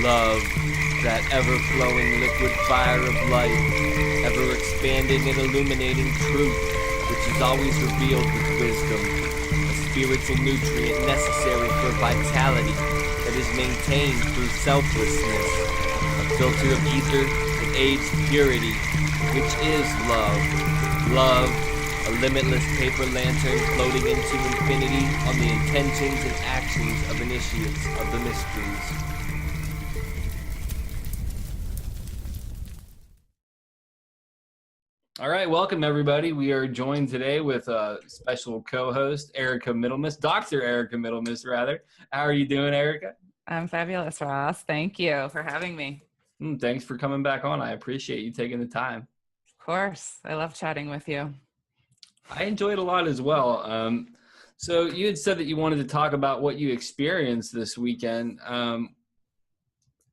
Love, that ever-flowing liquid fire of light, ever-expanding and illuminating truth, which is always revealed with wisdom, a spiritual nutrient necessary for vitality that is maintained through selflessness, a filter of ether that aids purity, which is love. Love, a limitless paper lantern floating into infinity on the intentions and actions of initiates of the mysteries. All right, welcome everybody. We are joined today with a special co-host, Erica Middlemiss, Dr. Erica Middlemiss, rather. How are you doing, Erica? I'm fabulous, Ross. Thank you for having me. Thanks for coming back on. I appreciate you taking the time. Of course. I love chatting with you. I enjoyed a lot as well. So you had said that you wanted to talk about what you experienced this weekend.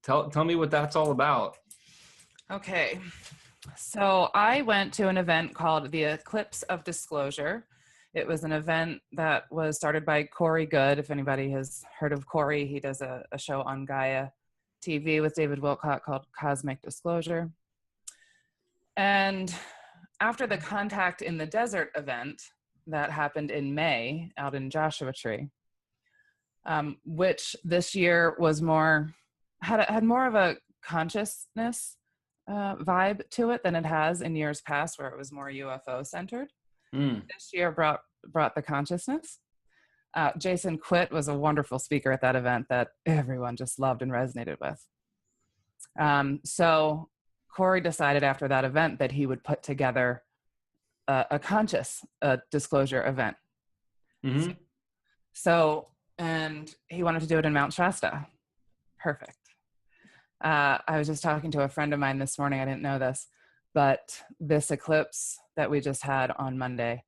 Tell me what that's all about. Okay. So I went to an event called the Eclipse of Disclosure. It was an event that was started by Corey Good. If anybody has heard of Corey, he does a show on Gaia TV with David Wilcott called Cosmic Disclosure. And after the Contact in the Desert event that happened in May out in Joshua Tree, which this year was had more of a consciousness vibe to it than it has in years past, where it was more UFO centered. This year brought the consciousness. Jason Quitt was a wonderful speaker at that event that everyone just loved and resonated with. So Corey decided after that event that he would put together a conscious disclosure event. Mm-hmm. So, and he wanted to do it in Mount Shasta. Perfect. I was just talking to a friend of mine this morning. I didn't know this, but this eclipse that we just had on Monday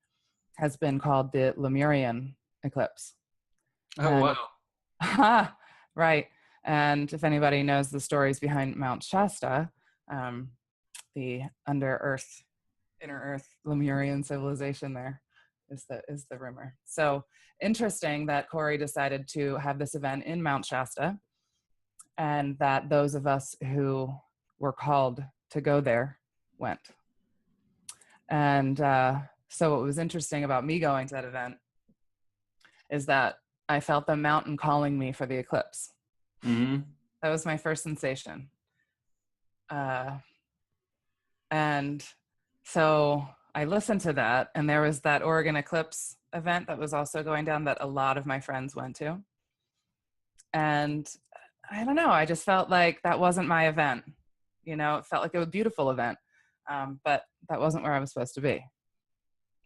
has been called the Lemurian Eclipse. Oh, wow. Right. And if anybody knows the stories behind Mount Shasta, the inner earth Lemurian civilization there is the rumor. So interesting that Corey decided to have this event in Mount Shasta, and that those of us who were called to go there went. And so what was interesting about me going to that event is that I felt the mountain calling me for the eclipse. Mm-hmm. That was my first sensation. And so I listened to that, and there was that Oregon eclipse event that was also going down that a lot of my friends went to. And I don't know, I just felt like that wasn't my event. You know, it felt like it was a beautiful event, but that wasn't where I was supposed to be.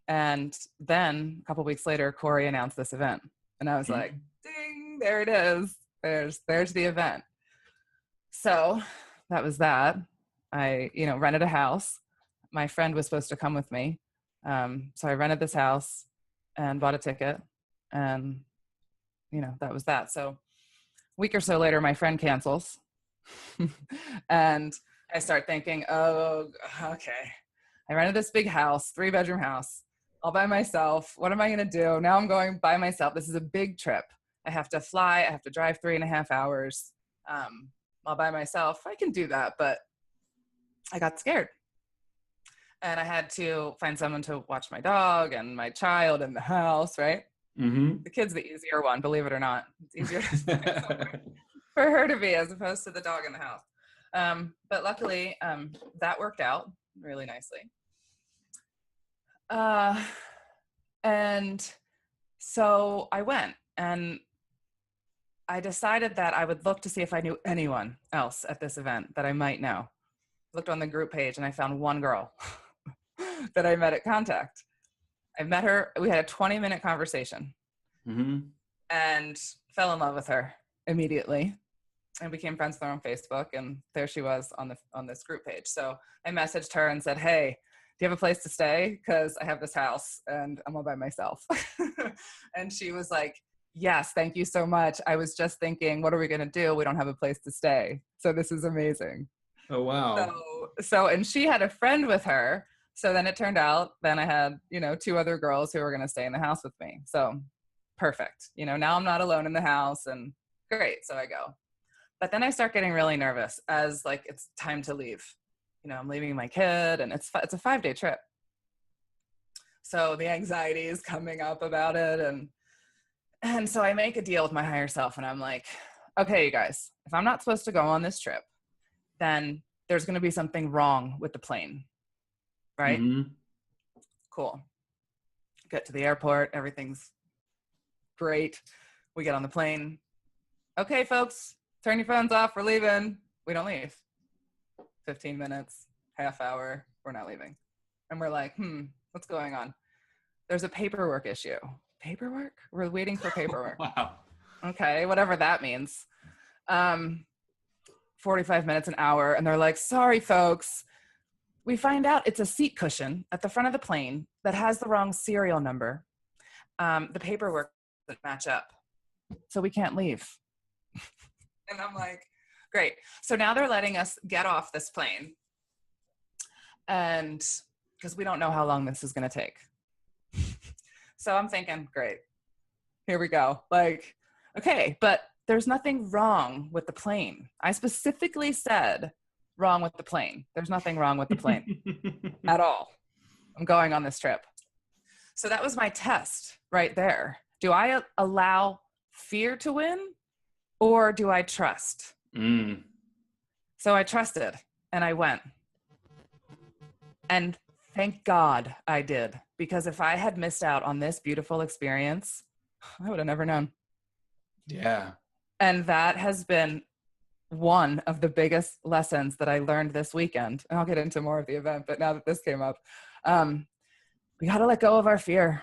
And then a couple weeks later, Corey announced this event, and I was like, ding, there it is. There's the event. So that was that. I, rented a house. My friend was supposed to come with me. So I rented this house and bought a ticket, and, that was that. So a week or so later, my friend cancels. And I start thinking, oh, okay. I rented this big house, 3-bedroom house, all by myself. What am I going to do? Now I'm going by myself. This is a big trip. I have to fly. I have to drive 3.5 hours all by myself. I can do that, but I got scared. And I had to find someone to watch my dog and my child in the house, right? Mm-hmm. The kid's the easier one, believe it or not. It's easier for her to be as opposed to the dog in the house. But luckily, that worked out really nicely. And so I went, and I decided that I would look to see if I knew anyone else at this event that I might know. Looked on the group page, and I found one girl that I met at Contact. I met her. We had a 20-minute conversation, Mm-hmm. and fell in love with her immediately, and became friends with her on Facebook. And there she was on this group page. So I messaged her and said, "Hey, do you have a place to stay? Because I have this house and I'm all by myself." And she was like, "Yes, thank you so much. I was just thinking, what are we going to do? We don't have a place to stay. So this is amazing." Oh, wow. So, and she had a friend with her. So then it turned out, then I had, 2 other girls who were going to stay in the house with me. So perfect. Now I'm not alone in the house, and great. So I go. But then I start getting really nervous as like it's time to leave. You know, I'm leaving my kid, and it's a 5-day trip. So the anxiety is coming up about it. And so I make a deal with my higher self, and I'm like, okay, you guys, if I'm not supposed to go on this trip, then there's going to be something wrong with the plane. Right? Mm-hmm. Cool. Get to the airport. Everything's great. We get on the plane. Okay, folks, turn your phones off. We're leaving. We don't leave. 15 minutes, half hour, we're not leaving. And we're like, what's going on? There's a paperwork issue. Paperwork? We're waiting for paperwork. Wow. Okay, whatever that means. 45 minutes, an hour, and they're like, sorry, folks. We find out it's a seat cushion at the front of the plane that has the wrong serial number. The paperwork doesn't match up, so we can't leave. And I'm like, great. So now they're letting us get off this plane, and because we don't know how long this is going to take. So I'm thinking, great, here we go. Like, okay, but there's nothing wrong with the plane. I specifically said wrong with the plane. There's nothing wrong with the plane at all. I'm going on this trip. So that was my test right there. Do I allow fear to win, or do I trust? So I trusted, and I went. And thank God I did, because if I had missed out on this beautiful experience, I would have never known. Yeah. And that has been one of the biggest lessons that I learned this weekend. And I'll get into more of the event, but now that this came up, we got to let go of our fear.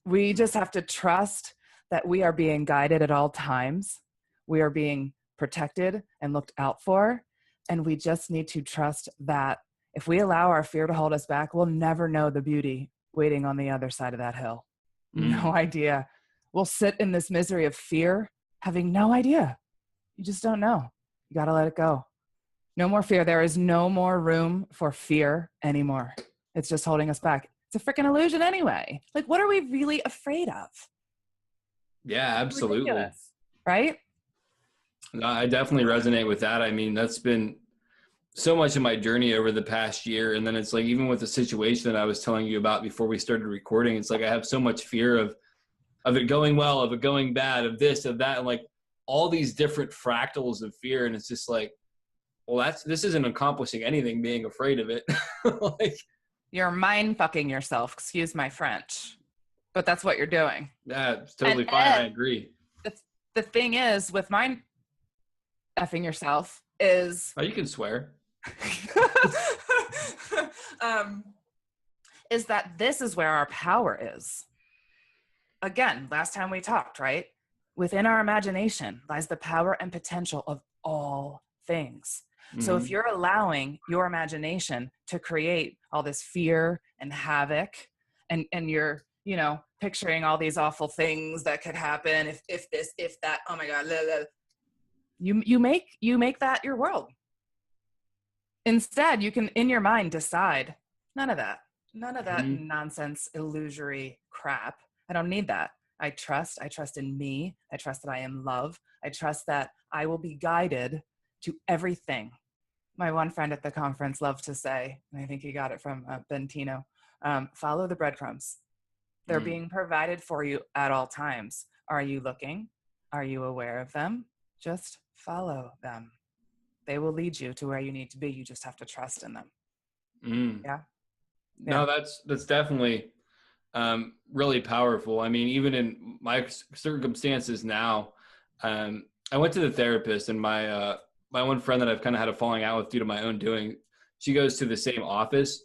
We just have to trust that we are being guided at all times. We are being protected and looked out for. And we just need to trust that if we allow our fear to hold us back, we'll never know the beauty waiting on the other side of that hill. No idea. We'll sit in this misery of fear, having no idea. You just don't know. You got to let it go. No more fear. There is no more room for fear anymore. It's just holding us back. It's a freaking illusion anyway. Like, what are we really afraid of? Yeah, absolutely. Ridiculous, right? No, I definitely resonate with that. I mean, that's been so much of my journey over the past year. And then it's like, even with the situation that I was telling you about before we started recording, it's like I have so much fear of it going well, of it going bad, of this, of that, and like all these different fractals of fear. And it's just like, well, this isn't accomplishing anything being afraid of it. Like, you're mind fucking yourself, excuse my French, but that's what you're doing. Yeah, it's totally fine. I agree. The thing is with mind effing yourself is... Oh, you can swear. Is that this is where our power is. Again, last time we talked, right? Within our imagination lies the power and potential of all things. So if you're allowing your imagination to create all this fear and havoc, and you're, you know, picturing all these awful things that could happen if this, if that, oh my God, blah, blah. You make that your world. Instead, you can, in your mind, decide, none of that nonsense, illusory crap. I don't need that. I trust in me. I trust that I am love. I trust that I will be guided to everything. My one friend at the conference loved to say, and I think he got it from Bentino, follow the breadcrumbs. They're being provided for you at all times. Are you looking? Are you aware of them? Just follow them. They will lead you to where you need to be. You just have to trust in them. Yeah. No, that's definitely really powerful. I mean, even in my circumstances now, I went to the therapist, and my one friend that I've kind of had a falling out with due to my own doing, she goes to the same office.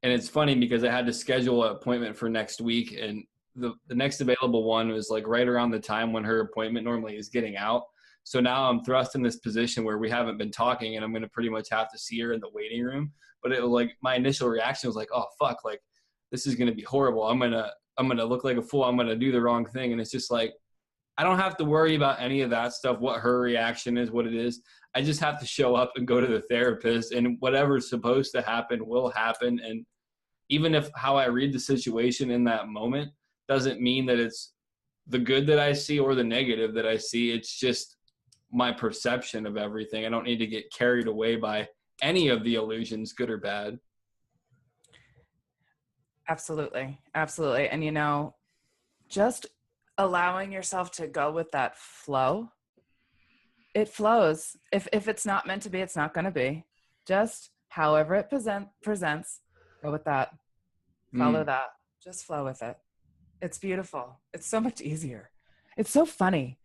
And it's funny because I had to schedule an appointment for next week, and the next available one was like right around the time when her appointment normally is getting out. So now I'm thrust in this position where we haven't been talking, and I'm going to pretty much have to see her in the waiting room. But it was like, my initial reaction was like, oh fuck, like this is going to be horrible. I'm going to look like a fool. I'm going to do the wrong thing. And it's just like, I don't have to worry about any of that stuff, what her reaction is, what it is. I just have to show up and go to the therapist, and whatever's supposed to happen will happen. And even if how I read the situation in that moment doesn't mean that it's the good that I see or the negative that I see, it's just my perception of everything. I don't need to get carried away by any of the illusions, good or bad. Absolutely. Absolutely. And, you know, just allowing yourself to go with that flow, it flows. If it's not meant to be, it's not going to be. Just however it presents, go with that. Follow that. Just flow with it. It's beautiful. It's so much easier. It's so funny.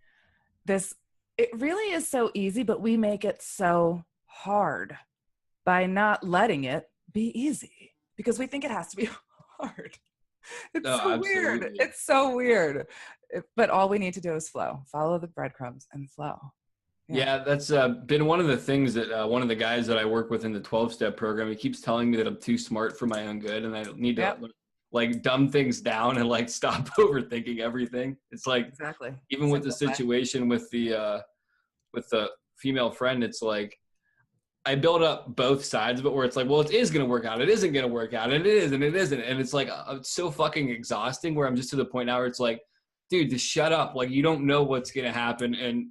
It really is so easy, but we make it so hard by not letting it be easy because we think it has to be hard. It's so weird. It's so weird. But all we need to do is flow. Follow the breadcrumbs and flow. Yeah, that's been one of the things that one of the guys that I work with in the 12-step program, he keeps telling me that I'm too smart for my own good and I need to like dumb things down and like stop overthinking everything. It's like exactly even with the situation with the female friend, it's like I build up both sides of it where it's like, well, it is going to work out. It isn't going to work out. And it is, and it isn't. And it's like, it's so fucking exhausting where I'm just to the point now where it's like, dude, just shut up. Like, you don't know what's going to happen. And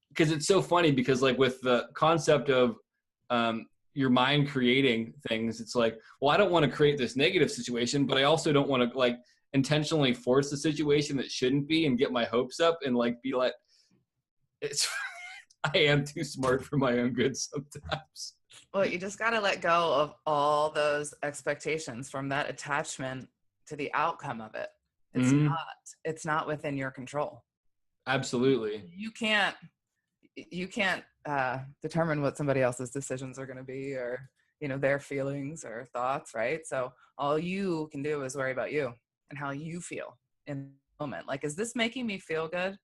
because it's so funny because like with the concept of your mind creating things, it's like, well, I don't want to create this negative situation, but I also don't want to like intentionally force the situation that shouldn't be and get my hopes up and like be like, it's I am too smart for my own good sometimes. Well, you just got to let go of all those expectations from that attachment to the outcome of it. It's not within your control. Absolutely. You can't determine what somebody else's decisions are going to be or, you know, their feelings or thoughts, right? So all you can do is worry about you and how you feel in the moment. Like, is this making me feel good?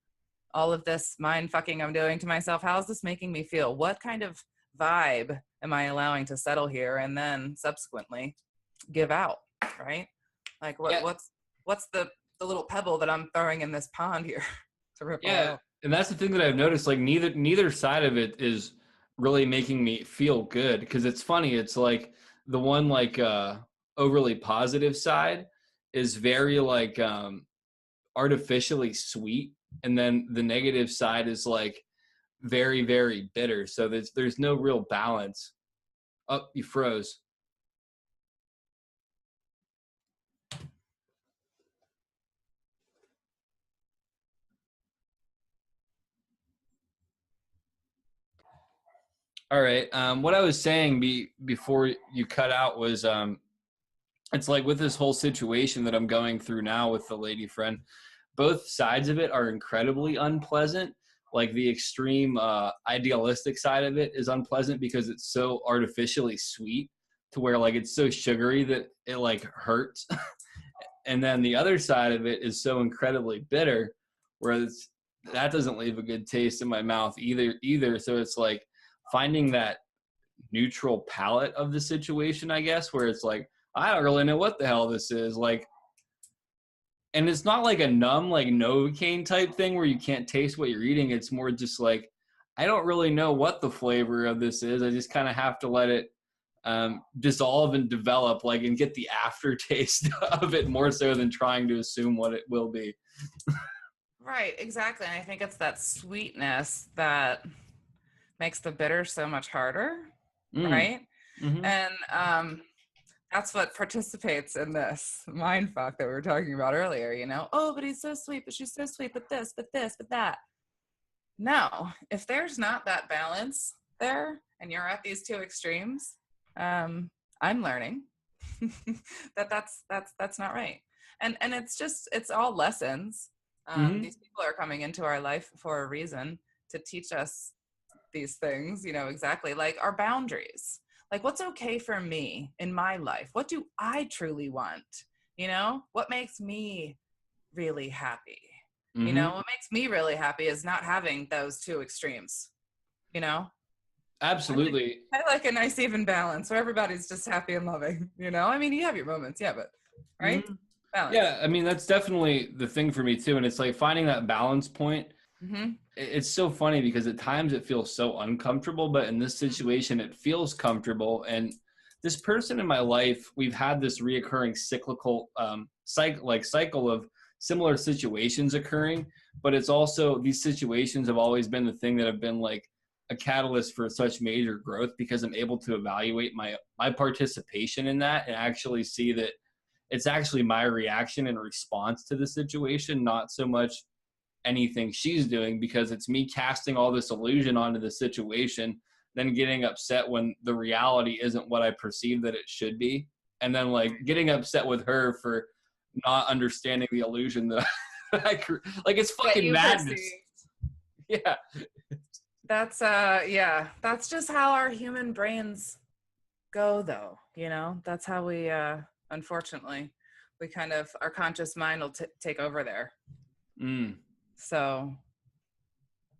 All of this mind fucking I'm doing to myself, how is this making me feel? What kind of vibe am I allowing to settle here and then subsequently give out, right? Like what's the little pebble that I'm throwing in this pond here to ripple out? And that's the thing that I've noticed, like neither side of it is really making me feel good. Because it's funny, it's like the one like overly positive side is very like artificially sweet, and then the negative side is like very, very bitter. So there's no real balance. Oh, you froze. All right. What I was saying before you cut out was it's like with this whole situation that I'm going through now with the lady friend, both sides of it are incredibly unpleasant. Like the extreme idealistic side of it is unpleasant because it's so artificially sweet to where like it's so sugary that it like hurts. And then the other side of it is so incredibly bitter, whereas that doesn't leave a good taste in my mouth either. So it's like finding that neutral palette of the situation, I guess, where it's like, I don't really know what the hell this is. Like, and it's not like a numb, like Novocaine type thing where you can't taste what you're eating. It's more just like, I don't really know what the flavor of this is. I just kind of have to let it dissolve and develop, like, and get the aftertaste of it more so than trying to assume what it will be. Right, exactly. And I think it's that sweetness that makes the bitter so much harder, right? Mm-hmm. And that's what participates in this mind fuck that we were talking about earlier, you know? Oh, but he's so sweet, but she's so sweet, but this, but that. No, if there's not that balance there and you're at these two extremes, I'm learning that that's not right. And it's all lessons. These people are coming into our life for a reason to teach us these things, you know, exactly like our boundaries. Like, what's okay for me in my life? What do I truly want? You know, what makes me really happy? Mm-hmm. You know, what makes me really happy is not having those two extremes, you know? Absolutely. I like a nice even balance where everybody's just happy and loving, you know? I mean, you have your moments, yeah, but, right? Mm-hmm. Balance. Yeah, I mean, that's definitely the thing for me too. And it's like finding that balance point. Mm-hmm. It's so funny because at times it feels so uncomfortable, but in this situation it feels comfortable. And this person in my life, we've had this reoccurring cyclical cycle of similar situations occurring, but it's also these situations have always been the thing that have been like a catalyst for such major growth, because I'm able to evaluate my participation in that and actually see that it's actually my reaction and response to the situation, not so much anything she's doing, because it's me casting all this illusion onto the situation, then getting upset when the reality isn't what I perceive that it should be. And then like getting upset with her for not understanding the illusion that like it's fucking madness. Yeah. That's that's just how our human brains go though, you know. That's how we unfortunately we kind of, our conscious mind will take over there. So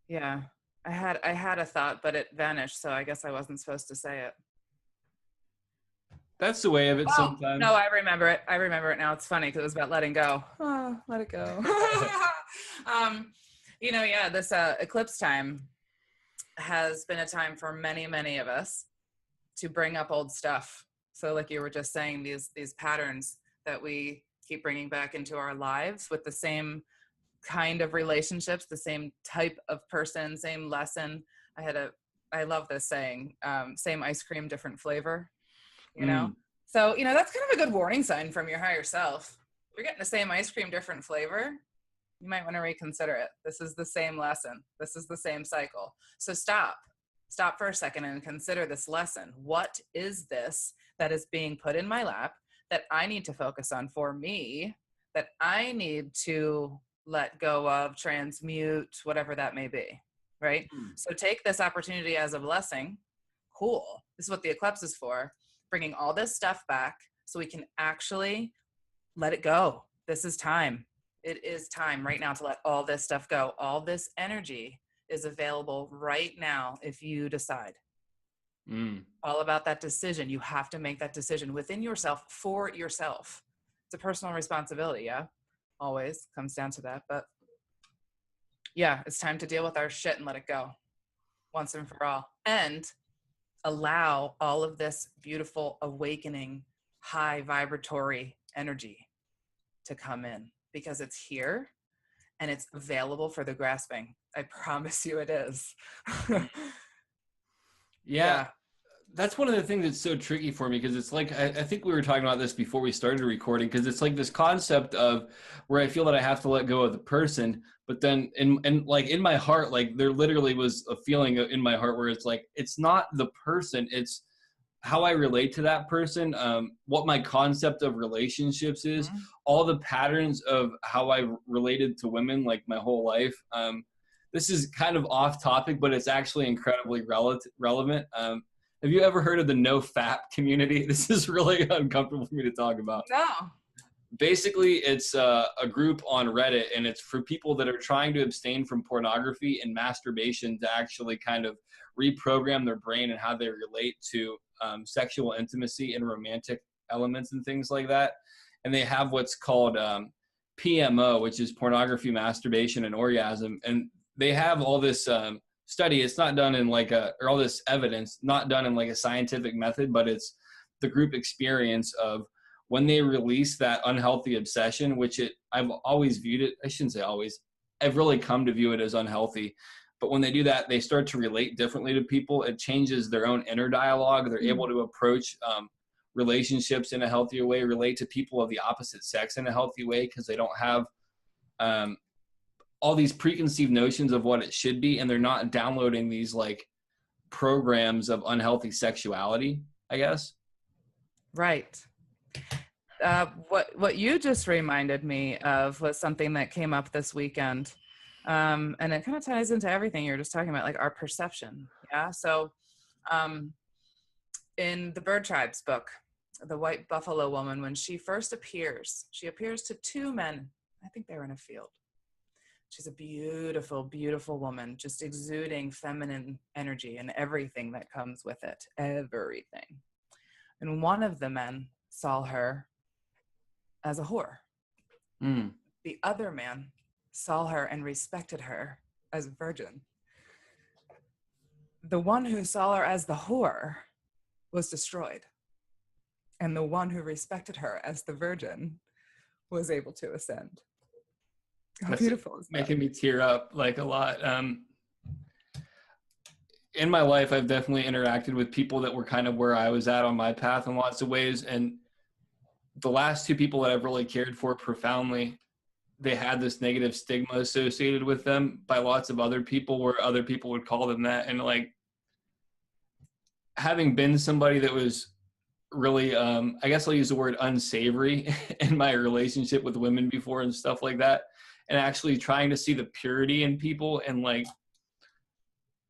yeah, I had a thought, but it vanished, so I guess I wasn't supposed to say it. That's the way of it sometimes. No, I remember it. I remember it now. It's funny because it was about letting go. Oh, let it go. You know, yeah, this eclipse time has been a time for many, many of us to bring up old stuff. So like you were just saying, these patterns that we keep bringing back into our lives with the same kind of relationships, the same type of person, same lesson. I love this saying, same ice cream, different flavor, you know? So, you know, that's kind of a good warning sign from your higher self. If you're getting the same ice cream, different flavor, you might want to reconsider it. This is the same lesson. This is the same cycle. So stop for a second and consider this lesson. What is this that is being put in my lap that I need to focus on for me, that I need to let go of, transmute, whatever that may be, right? So take this opportunity as a blessing. Cool. This is what the eclipse is for, bringing all this stuff back so we can actually let it go. This is time. It is time right now to let all this stuff go. All this energy is available right now if you decide. All about that decision. You have to make that decision within yourself, for yourself. It's a personal responsibility, yeah? Always comes down to that. But yeah, it's time to deal with our shit and let it go once and for all. And allow all of this beautiful, awakening, high vibratory energy to come in, because it's here and it's available for the grasping. I promise you it is. Yeah. That's one of the things that's so tricky for me, because it's like, I think we were talking about this before we started recording, because it's like this concept of where I feel that I have to let go of the person, but then in my heart, like there literally was a feeling in my heart where it's like, it's not the person, it's how I relate to that person, what my concept of relationships is, all the patterns of how I related to women like my whole life. This is kind of off topic, but it's actually incredibly relevant. Have you ever heard of the no fap community? This is really uncomfortable for me to talk about. No. Basically, it's a group on Reddit, and it's for people that are trying to abstain from pornography and masturbation to actually kind of reprogram their brain and how they relate to sexual intimacy and romantic elements and things like that. And they have what's called PMO, which is pornography, masturbation, and orgasm. And they have all this study. It's not done in like or all this evidence, not done in like a scientific method, but it's the group experience of when they release that unhealthy obsession, which I've always viewed it, I shouldn't say always, I've really come to view it as unhealthy. But when they do that, they start to relate differently to people. It changes their own inner dialogue. They're able to approach relationships in a healthier way, relate to people of the opposite sex in a healthy way, because they don't have all these preconceived notions of what it should be, and they're not downloading these like programs of unhealthy sexuality, I guess. Right. What you just reminded me of was something that came up this weekend. And it kind of ties into everything you were just talking about, like our perception. Yeah. So in the Bird Tribe's book, the White Buffalo Woman, when she first appears, she appears to two men. I think they were in a field. She's a beautiful, beautiful woman, just exuding feminine energy and everything that comes with it, everything. And one of the men saw her as a whore. The other man saw her and respected her as a virgin. The one who saw her as the whore was destroyed. And the one who respected her as the virgin was able to ascend. How beautiful is that? Making me tear up like a lot. In my life, I've definitely interacted with people that were kind of where I was at on my path in lots of ways. And the last two people that I've really cared for profoundly, they had this negative stigma associated with them by lots of other people, where other people would call them that. And like, having been somebody that was really, I guess I'll use the word unsavory in my relationship with women before and stuff like that, and actually trying to see the purity in people and like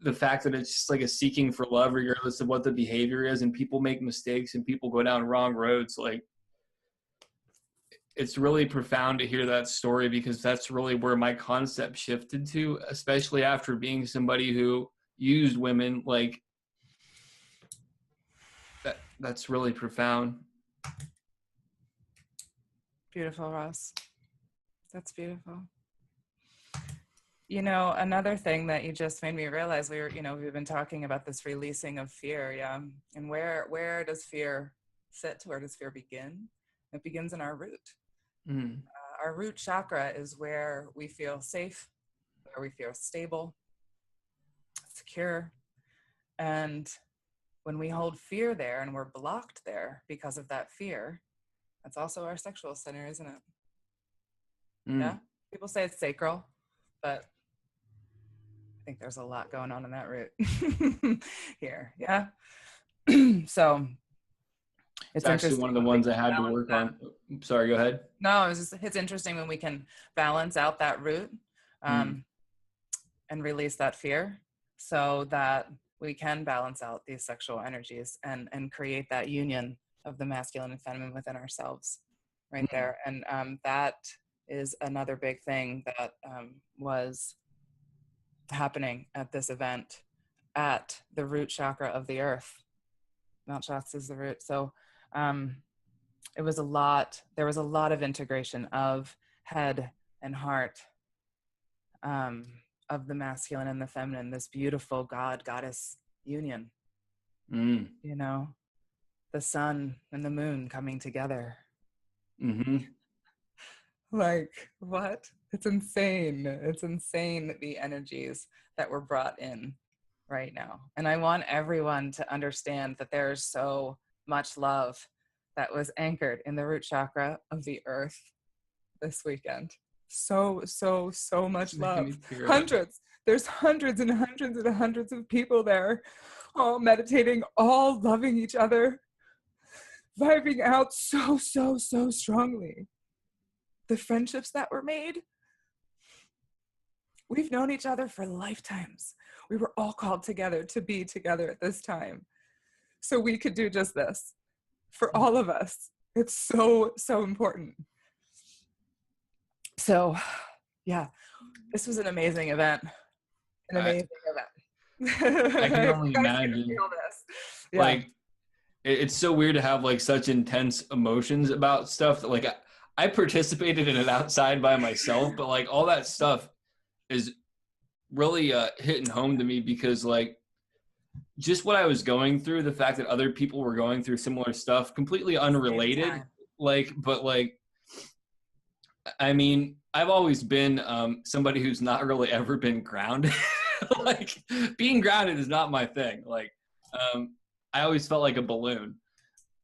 the fact that it's just like a seeking for love regardless of what the behavior is, and people make mistakes and people go down wrong roads. Like, it's really profound to hear that story, because that's really where my concept shifted to, especially after being somebody who used women. Like, that's really profound. Beautiful, Ross. That's beautiful. You know, another thing that you just made me realize, we've been talking about this releasing of fear, yeah. And where does fear sit? Where does fear begin? It begins in our root. Our root chakra is where we feel safe, where we feel stable, secure. And when we hold fear there and we're blocked there because of that fear, that's also our sexual center, isn't it? Yeah. People say it's sacral, but I think there's a lot going on in that root here. Yeah. So it's actually one of the ones I had to work on. Sorry, go ahead. No, it's interesting when we can balance out that root and release that fear, so that we can balance out these sexual energies and create that union of the masculine and feminine within ourselves right there. And that is another big thing that was happening at this event at the root chakra of the earth. Mount Shasta is the root. So there was a lot of integration of head and heart, of the masculine and the feminine, this beautiful goddess union. You know, the sun and the moon coming together. Like, what? It's insane. It's insane, the energies that were brought in right now. And I want everyone to understand that there's so much love that was anchored in the root chakra of the earth this weekend. So much love. There's hundreds and hundreds and hundreds of people there, all meditating, all loving each other, vibing out so strongly. The friendships that were made, we've known each other for lifetimes. We were all called together to be together at this time, so we could do just this for all of us. It's so important. So yeah, this was an amazing event. I can only imagine. Yeah. Like, it's so weird to have like such intense emotions about stuff that, like, I participated in it outside by myself, but like all that stuff is really hitting home to me, because like just what I was going through, the fact that other people were going through similar stuff, completely unrelated, like, but like, I mean, I've always been somebody who's not really ever been grounded. Like, being grounded is not my thing. Like, I always felt like a balloon.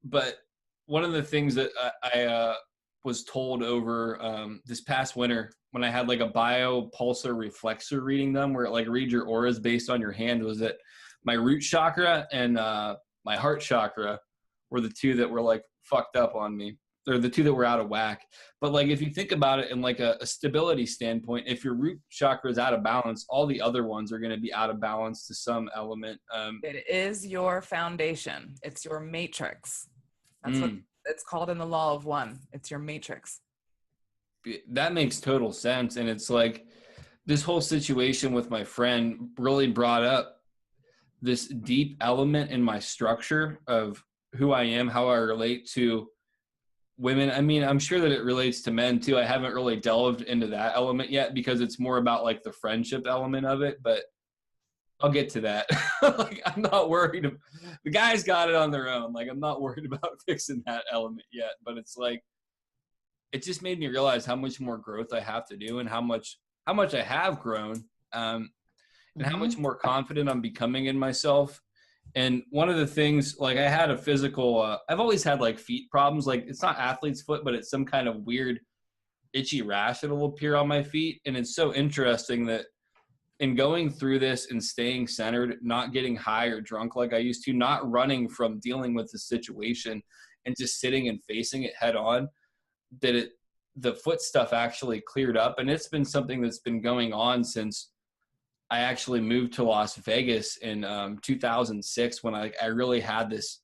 But one of the things that I was told over this past winter, when I had like a biopulsar reflexor reading them, where it like reads your auras based on your hand, was that my root chakra and my heart chakra were the two that were like fucked up on me. They're the two that were out of whack. But like, if you think about it in like a stability standpoint, if your root chakra is out of balance, all the other ones are going to be out of balance to some element. It is your foundation. It's your matrix. That's what it's called in the law of one. It's your matrix. That makes total sense. And it's like, this whole situation with my friend really brought up this deep element in my structure of who I am, how I relate to women. I mean, I'm sure that it relates to men too. I haven't really delved into that element yet, because it's more about like the friendship element of it, but I'll get to that. Like, I'm not worried. The guys got it on their own. Like, I'm not worried about fixing that element yet, but it's like, it just made me realize how much more growth I have to do and how much I have grown, and how much more confident I'm becoming in myself. And one of the things, like I had a physical, I've always had like feet problems. Like it's not athlete's foot, but it's some kind of weird itchy rash that will appear on my feet. And it's so interesting that in going through this and staying centered, not getting high or drunk like I used to, not running from dealing with the situation and just sitting and facing it head on, that the foot stuff actually cleared up. And it's been something that's been going on since I actually moved to Las Vegas in 2006, when I really had this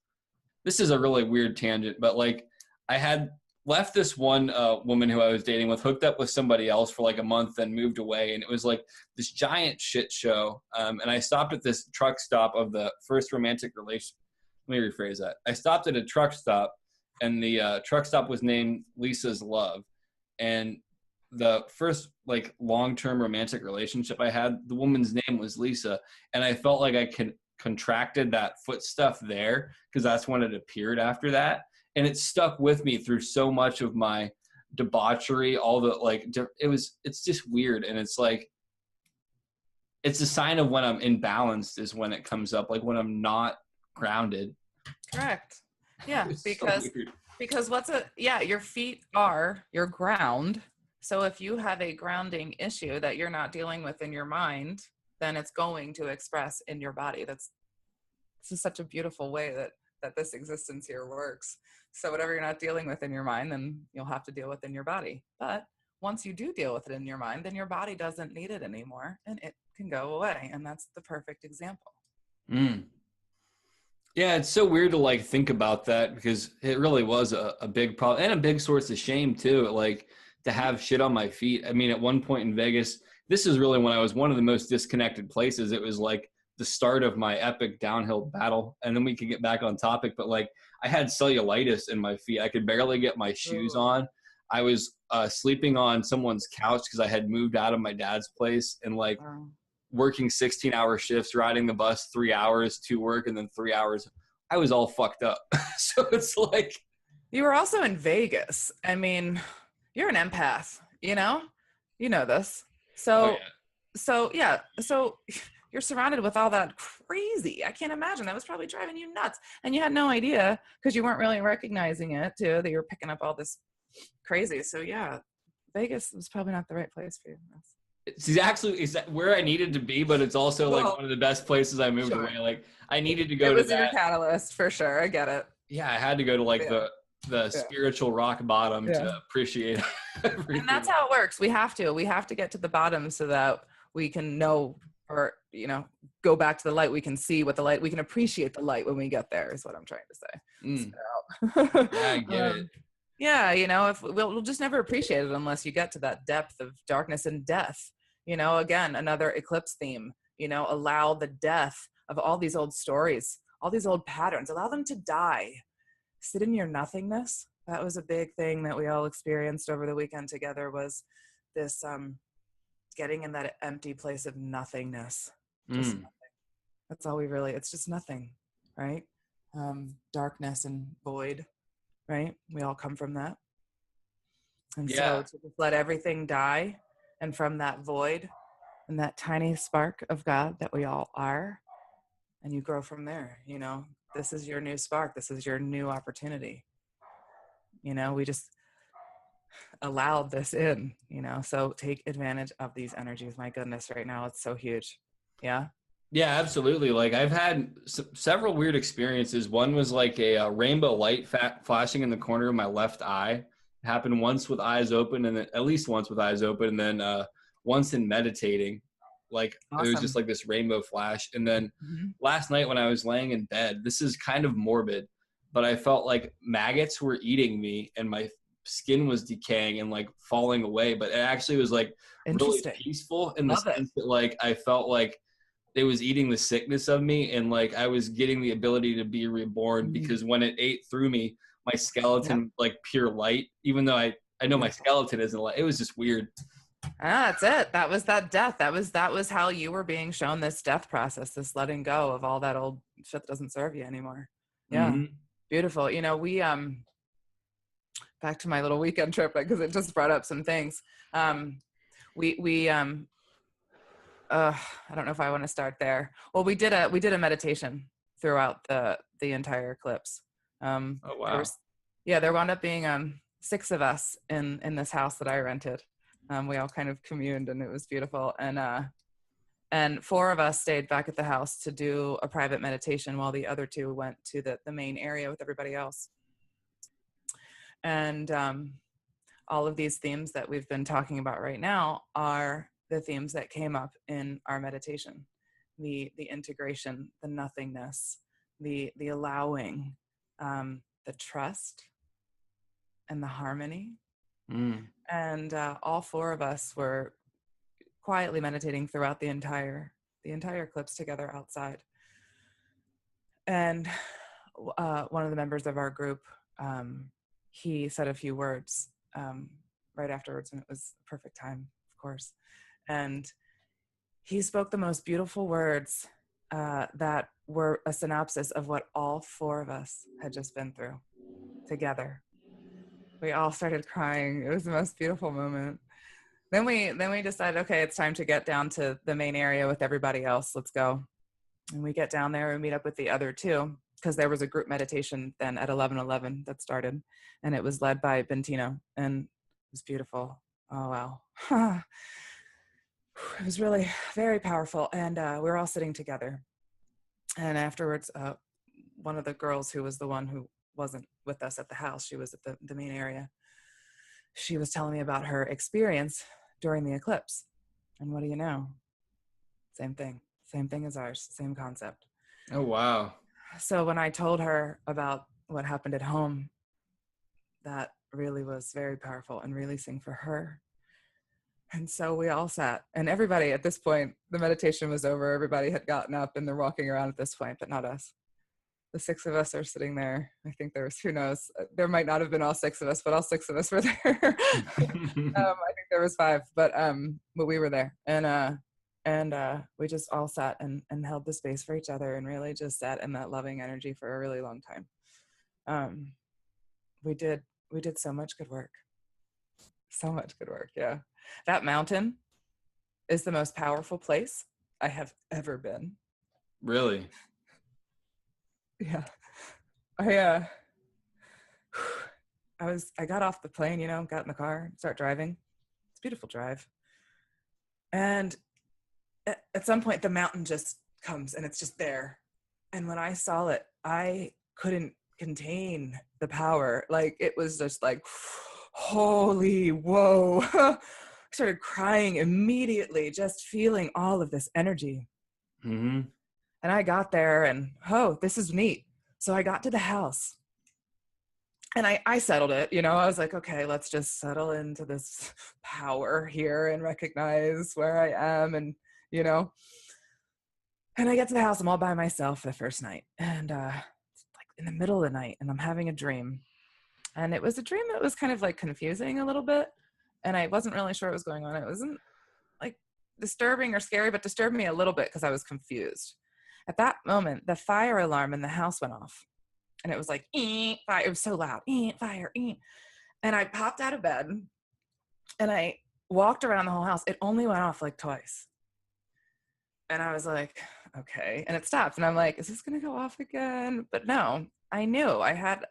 is a really weird tangent, but like I had left this one woman who I was dating with, hooked up with somebody else for like a month, then moved away. And it was like this giant shit show. And I stopped at this truck stop of the first romantic relation. Let me rephrase that. I stopped at a truck stop, and the truck stop was named Lisa's Love. And the first like long-term romantic relationship I had, the woman's name was Lisa. And I felt like I contracted that foot stuff there because that's when it appeared after that. And it stuck with me through so much of my debauchery, all the like, it's just weird. And it's like, it's a sign of when I'm imbalanced is when it comes up, like when I'm not grounded. Correct. Yeah. Because your feet are your ground. So if you have a grounding issue that you're not dealing with in your mind, then it's going to express in your body. This is such a beautiful way that this existence here works. So whatever you're not dealing with in your mind, then you'll have to deal with in your body. But once you do deal with it in your mind, then your body doesn't need it anymore and it can go away. And that's the perfect example. Yeah, it's so weird to like think about that, because it really was a big problem and a big source of shame too. Like to have shit on my feet. I mean, at one point in Vegas, this is really when I was one of the most disconnected places. It was like the start of my epic downhill battle. And then we could get back on topic, but like I had cellulitis in my feet. I could barely get my shoes on. I was sleeping on someone's couch because I had moved out of my dad's place, and like working 16-hour shifts, riding the bus 3 hours to work and then 3 hours. I was all fucked up. So it's like. You were also in Vegas. I mean, you're an empath, you know this. So you're surrounded with all that crazy. I can't imagine. That was probably driving you nuts. And you had no idea because you weren't really recognizing it too, that you were picking up all this crazy. So yeah, Vegas was probably not the right place for you. It's actually where I needed to be, but it's also like one of the best places I moved away. Like I needed to go to that. It was your catalyst for sure. I get it. Yeah, I had to go to like the spiritual rock bottom to appreciate everything. And that's how it works. We have to get to the bottom so that we can know, or go back to the light. We can see what the light, we can appreciate the light when we get there, is what I'm trying to say. So, yeah, I get it. Yeah, if we'll just never appreciate it unless you get to that depth of darkness and death. Again, another eclipse theme. Allow the death of all these old stories, all these old patterns, allow them to die. Sit in your nothingness. That was a big thing that we all experienced over the weekend together, was this getting in that empty place of nothingness. Just nothing. That's all it's just nothing, right? Darkness and void, right? We all come from that. And so to just let everything die, and from that void and that tiny spark of God that we all are, and you grow from there. This is your new spark. This is your new opportunity. We just allowed this in, so take advantage of these energies. My goodness, right now it's so huge. Yeah. Yeah, absolutely. Like I've had several weird experiences. One was like a rainbow light flashing in the corner of my left eye. It happened once with eyes open, and then at least once with eyes open, and then once in meditating. Like Awesome. It was just like this rainbow flash. And then last night when I was laying in bed, this is kind of morbid, but I felt like maggots were eating me and my skin was decaying and like falling away. But it actually was like really peaceful in the sense that like I felt like it was eating the sickness of me, and like I was getting the ability to be reborn, because when it ate through me, my skeleton like pure light, even though I know my skeleton isn't light. It was just weird. That's it. That was that death. That was how you were being shown this death process, this letting go of all that old shit that doesn't serve you anymore. Yeah. Beautiful. We, the back to my little weekend trip, because it just brought up some things. We I don't know if I want to start there. Well, we did a meditation throughout the entire eclipse. Oh wow. There wound up being 6 of us in this house that I rented. We all kind of communed, and it was beautiful. And 4 of us stayed back at the house to do a private meditation, while the other 2 went to the main area with everybody else. And all of these themes that we've been talking about right now are the themes that came up in our meditation: the integration, the nothingness, the allowing, the trust, and the harmony. And all 4 of us were quietly meditating throughout the entire eclipse together outside. And one of the members of our group, he said a few words right afterwards, and it was a perfect time, of course. And he spoke the most beautiful words that were a synopsis of what all 4 of us had just been through together. We all started crying. It was the most beautiful moment. Then we decided, okay, it's time to get down to the main area with everybody else. Let's go. And we get down there and meet up with the other 2, because there was a group meditation then at 11:11 that started, and it was led by Bentino, and it was beautiful. Oh wow. It was really very powerful. And we were all sitting together. And afterwards, one of the girls, who was the one who wasn't with us at the house, she was at the main area, she was telling me about her experience during the eclipse. And what do you know? Same thing as ours, same concept. Oh wow. So when I told her about what happened at home, that really was very powerful and releasing for her. And so we all sat, and everybody at this point, the meditation was over. Everybody had gotten up and they're walking around at this point, but not us. The 6 of us are sitting there. I think there was, who knows, there might not have been all 6 of us, but all 6 of us were there. I think there was 5, but we were there. And we just all sat and held the space for each other, and really just sat in that loving energy for a really long time. We did so much good work. So much good work, yeah. That mountain is the most powerful place I have ever been. Really? Yeah. I got off the plane, got in the car, start driving. It's a beautiful drive. And at some point the mountain just comes and it's just there. And when I saw it, I couldn't contain the power. Like, it was just like, holy whoa. I started crying immediately, just feeling all of this energy. Mm-hmm. And I got there and, this is neat. So I got to the house and I settled it, I was like, okay, let's just settle into this power here and recognize where I am. And, and I get to the house, I'm all by myself for the first night. And it's like in the middle of the night, and I'm having a dream. And it was a dream that was kind of like confusing a little bit. And I wasn't really sure what was going on. It wasn't like disturbing or scary, but disturbed me a little bit because I was confused. At that moment, the fire alarm in the house went off. And it was like, fire. It was so loud, fire. And I popped out of bed and I walked around the whole house. It only went off like twice. And I was like, okay. And it stopped. And I'm like, is this going to go off again? But no, I knew I had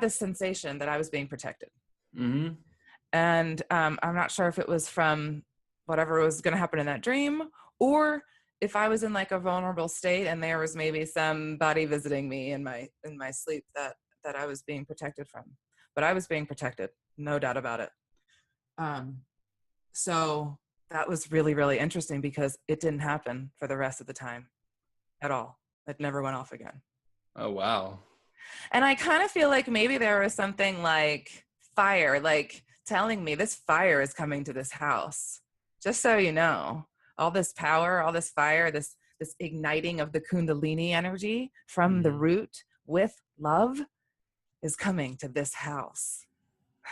this sensation that I was being protected. Mm-hmm. And I'm not sure if it was from whatever was going to happen in that dream, or if I was in like a vulnerable state and there was maybe somebody visiting me in my sleep that I was being protected from. But I was being protected, no doubt about it. So that was really, really interesting because it didn't happen for the rest of the time at all. It never went off again. Oh, wow. And I kind of feel like maybe there was something like fire, like telling me this fire is coming to this house. Just so you know, all this power, all this fire, this igniting of the Kundalini energy from the root with love is coming to this house.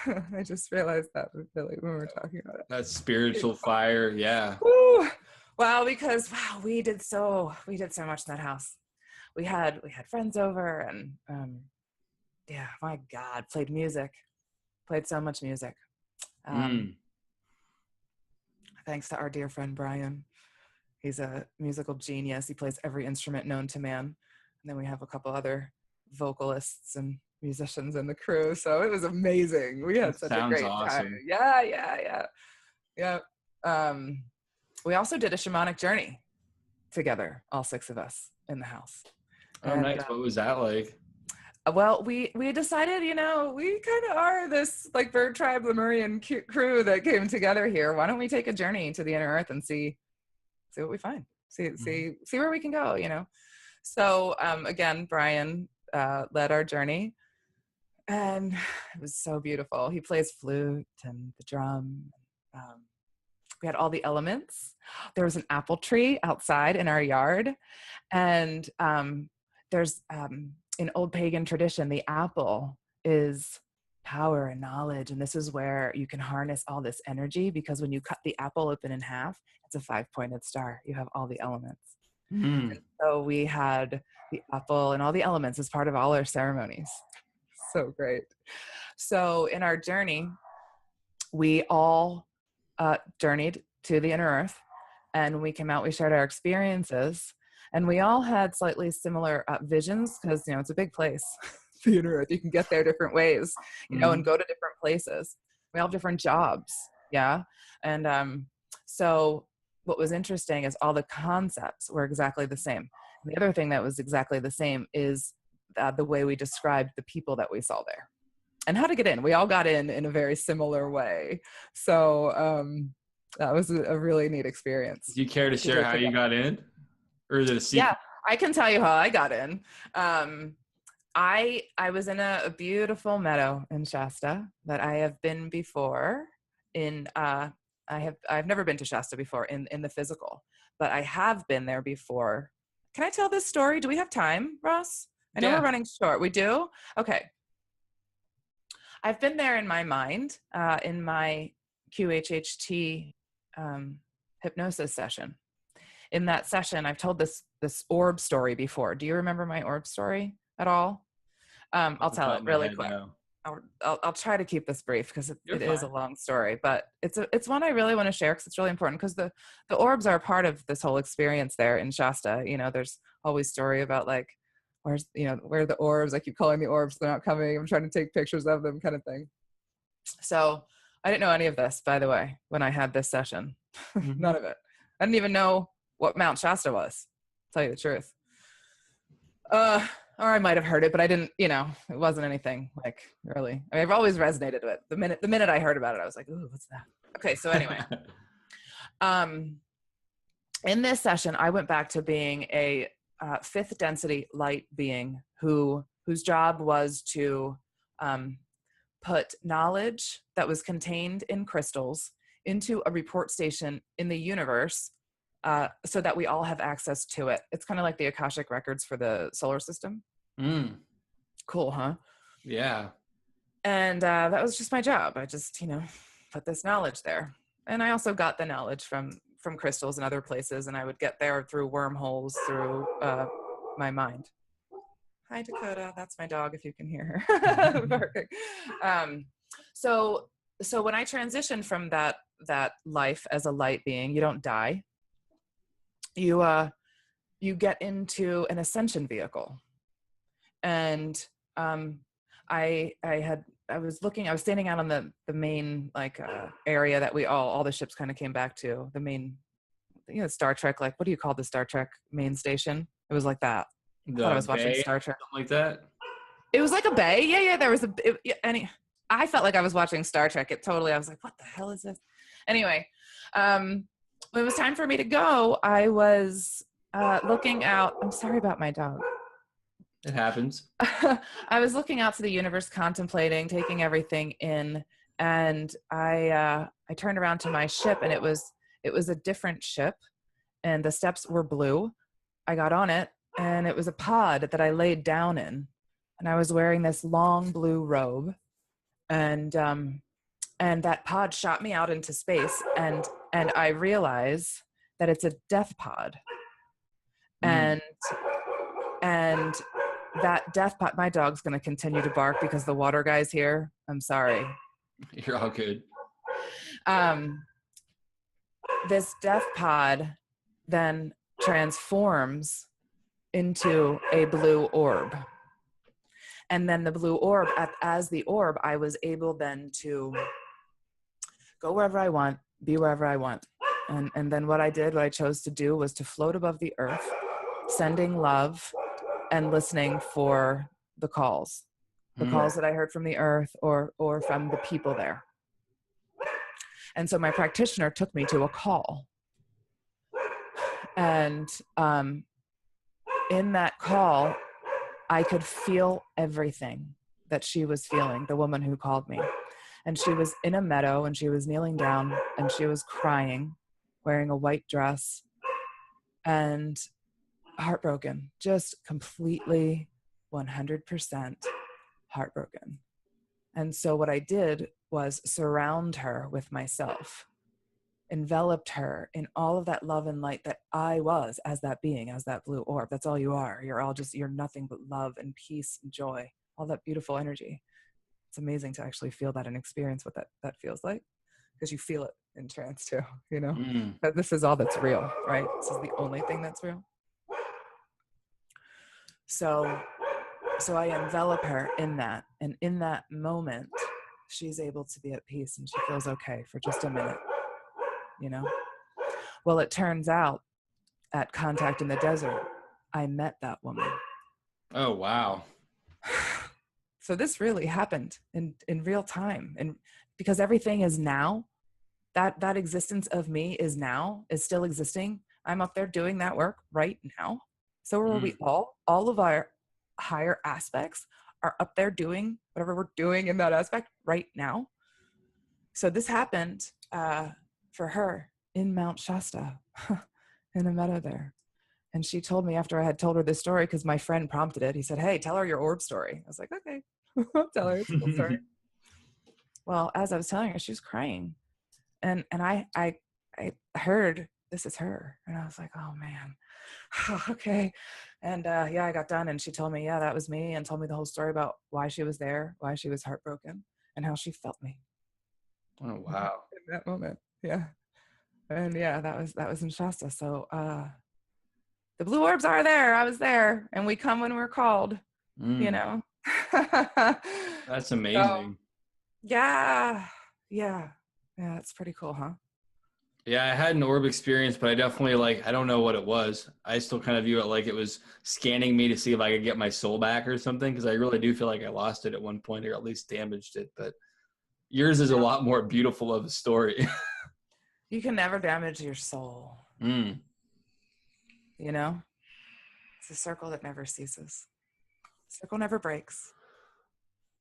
I just realized that really when we were talking about it. That spiritual fire, yeah. Woo! Wow, because we did so much in that house. We had friends over, and yeah, my God, played so much music. Thanks to our dear friend Brian. He's a musical genius. He plays every instrument known to man. And then we have a couple other vocalists and musicians in the crew. So it was amazing. We had such a great time. Yeah. We also did a shamanic journey together, all 6 of us in the house. Oh, nice. What was that like? Well, we decided, we kind of are this like bird tribe Lemurian crew that came together here. Why don't we take a journey to the inner earth and see what we find, see where we can go, So again, Brian led our journey, and it was so beautiful. He plays flute and the drum. We had all the elements. There was an apple tree outside in our yard, and there's in old pagan tradition, the apple is power and knowledge, and this is where you can harness all this energy, because when you cut the apple open in half, it's a 5-pointed star. You have all the elements. And so we had the apple and all the elements as part of all our ceremonies. So great. So in our journey, we all journeyed to the inner earth, and when we came out, we shared our experiences, and we all had slightly similar visions, because it's a big place. The inner earth, you can get there different ways, and go to different places. We all have different jobs. Yeah. And so what was interesting is all the concepts were exactly the same. And the other thing that was exactly the same is the way we described the people that we saw there and how to get in. We all got in a very similar way. So that was a really neat experience. Do you care to share how you got in? Or is it a secret? Yeah, I can tell you how I got in. I was in a beautiful meadow in Shasta that I have been before in I've never been to Shasta before in the physical, but I have been there before. Can I tell this story? Do we have time, Ross? I know we're running short. We do? Okay. I've been there in my mind, in my QHHT hypnosis session. In that session, I've told this orb story before. Do you remember my orb story at all? I'll tell it really quick. I'll try to keep this brief, because it is a long story, but it's one I really want to share, because it's really important, because the orbs are a part of this whole experience there in Shasta. There's always story about like, where are the orbs? I keep calling the orbs, they're not coming. I'm trying to take pictures of them, kind of thing. So I didn't know any of this, by the way, when I had this session. None of it. I didn't even know what Mount Shasta was, to tell you the truth. Or I might have heard it, but I didn't, it wasn't anything like really. I mean, I've always resonated with it. The minute I heard about it, I was like, ooh, what's that? Okay. So anyway, in this session, I went back to being a 5th density light being whose job was to put knowledge that was contained in crystals into a report station in the universe, so that we all have access to it. It's kind of like the Akashic records for the solar system. Cool, huh? Yeah. And that was just my job. I just, put this knowledge there. And I also got the knowledge from crystals and other places, and I would get there through wormholes, through my mind. Hi, Dakota. That's my dog, if you can hear her barking. So when I transitioned from that life as a light being, you don't die. You get into an ascension vehicle. And I was standing out on the main area that all the ships kind of came back to, the main, Star Trek, like, what do you call the Star Trek main station? It was like that. I thought I was watching Star Trek. Something like that? It was like a bay. Yeah, there was I felt like I was watching Star Trek. I was like, what the hell is this? Anyway, when it was time for me to go, I was looking out. I'm sorry about my dog. It happens. I was looking out to the universe, contemplating, taking everything in, and I turned around to my ship, and it was a different ship, and the steps were blue. I got on it, and it was a pod that I laid down in, and I was wearing this long blue robe, and that pod shot me out into space, and I realize that it's a death pod, and that death pot, my dog's going to continue to bark because the water guy's here. I'm sorry. You're all good. This death pod then transforms into a blue orb. And then the blue orb, as the orb, I was able then to go wherever I want, be wherever I want. And then what I chose to do was to float above the earth, sending love and listening for the calls that I heard from the earth or from the people there. And so my practitioner took me to a call. And in that call, I could feel everything that she was feeling, the woman who called me. And she was in a meadow and she was kneeling down and she was crying, wearing a white dress and heartbroken, just completely 100% heartbroken. And so what I did was surround her with myself, enveloped her in all of that love and light that I was as that being, as that blue orb. That's all you are. You're nothing but love and peace and joy, all that beautiful energy. It's amazing to actually feel that and experience what that feels like, because you feel it in trance too, you know? But this is all that's real, right? This is the only thing that's real. So I envelop her in that, and in that moment, she's able to be at peace and she feels okay for just a minute, you know? Well, it turns out at Contact in the Desert, I met that woman. Oh, wow. So this really happened in real time. And because everything is now, that existence of me is still existing. I'm up there doing that work right now. So are we all of our higher aspects are up there doing whatever we're doing in that aspect right now. So this happened for her in Mount Shasta, in the meadow there. And she told me after I had told her this story, because my friend prompted it, he said, "Hey, tell her your orb story." I was like, okay, I'll tell her, it's a cool story. Well, as I was telling her, she was crying. And I heard, this is her. And I was like, oh man, okay. And I got done and she told me, yeah, that was me, and told me the whole story about why she was there, why she was heartbroken, and how she felt me. Oh, wow. In that moment. Yeah. And yeah, that was in Shasta. So the blue orbs are there. I was there, and we come when we're called, you know. That's amazing. So, yeah. It's pretty cool, huh? Yeah, I had an orb experience, but I definitely I don't know what it was. I still kind of view it like it was scanning me to see if I could get my soul back or something, because I really do feel like I lost it at one point, or at least damaged it. But yours is a lot more beautiful of a story. You can never damage your soul. You know? It's a circle that never ceases. Circle never breaks.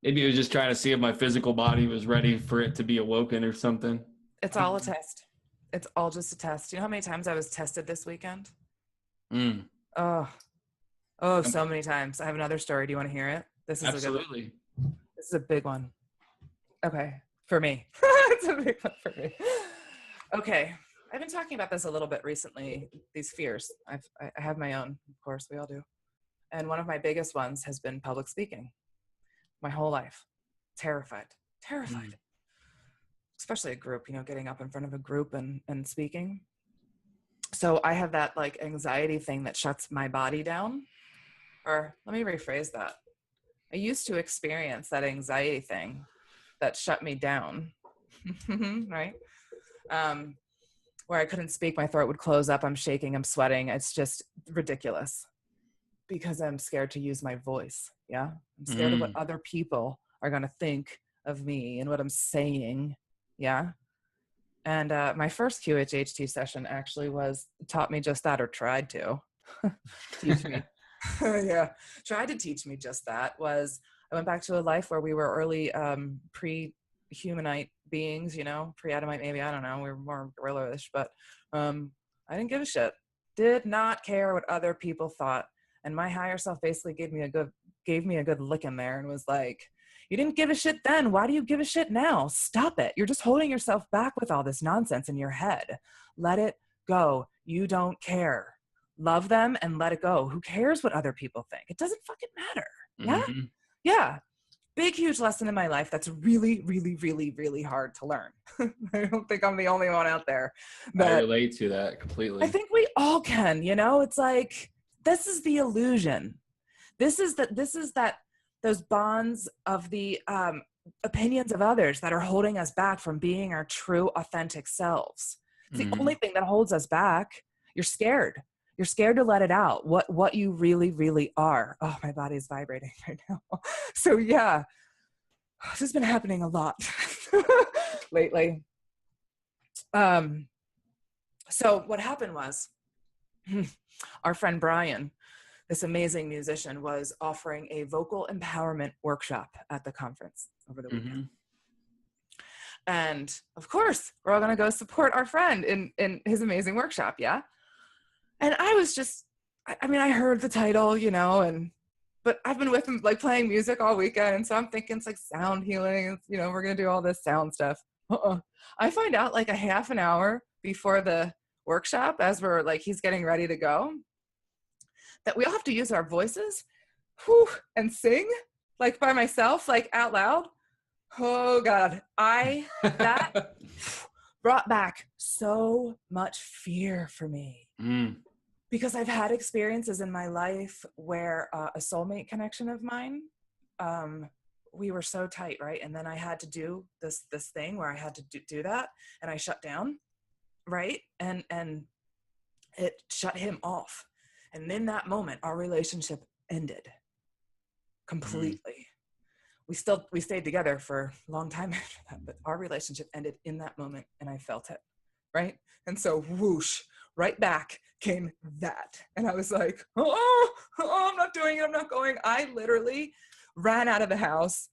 Maybe it was just trying to see if my physical body was ready for it to be awoken or something. It's all a test. It's all just a test. You know how many times I was tested this weekend? Oh, so many times. I have another story. Do you want to hear it? This is absolutely. This is a big one. Okay, for me. It's a big one for me. Okay, I've been talking about this a little bit recently, these fears. I have my own, of course, we all do. And one of my biggest ones has been public speaking. My whole life. Terrified. Especially a group, you know, getting up in front of a group and speaking. So I have that anxiety thing that shuts my body down. Or let me rephrase that. I used to experience that anxiety thing that shut me down, right? Where I couldn't speak, my throat would close up, I'm shaking, I'm sweating. It's just ridiculous because I'm scared to use my voice. Yeah. I'm scared of what other people are going to think of me and what I'm saying. Yeah. And my first QHHT session actually taught me just that, or tried to teach me. Tried to teach me just that. I went back to a life where we were early pre-humanite beings, you know, pre-Adamite maybe, I don't know, we were more gorilla-ish, but I didn't give a shit. Did not care what other people thought. And my higher self basically gave me a good lick in there and was like, you didn't give a shit then. Why do you give a shit now? Stop it. You're just holding yourself back with all this nonsense in your head. Let it go. You don't care. love them and let it go. Who cares what other people think? It doesn't fucking matter. Yeah. Mhm. Yeah. Big, huge lesson in my life that's really, really, really, really hard to learn. I don't think I'm the only one out there. I relate to that completely. I think we all can, it's like, this is the illusion. This is that those bonds of the opinions of others that are holding us back from being our true, authentic selves. It's the only thing that holds us back. You're scared. You're scared to let it out. What you really, really are. Oh, my body is vibrating right now. So yeah, this has been happening a lot lately. So what happened was our friend Brian, this amazing musician, was offering a vocal empowerment workshop at the conference over the weekend. And of course, we're all going to go support our friend in his amazing workshop. Yeah. And I was just, I heard the title, but I've been with him like playing music all weekend. And so I'm thinking it's like sound healing. We're going to do all this sound stuff. I find out like a half an hour before the workshop, as we're like, he's getting ready to go, that we all have to use our voices and sing like by myself, like out loud. Oh God, that brought back so much fear for me. Because I've had experiences in my life where a soulmate connection of mine, we were so tight, right? And then I had to do this thing where I had to do that, and I shut down, right? And it shut him off. And in that moment, our relationship ended completely. We stayed together for a long time after that, but our relationship ended in that moment, and I felt it, right? And so whoosh, right back came that. And I was like, I'm not doing it. I'm not going. I literally ran out of the house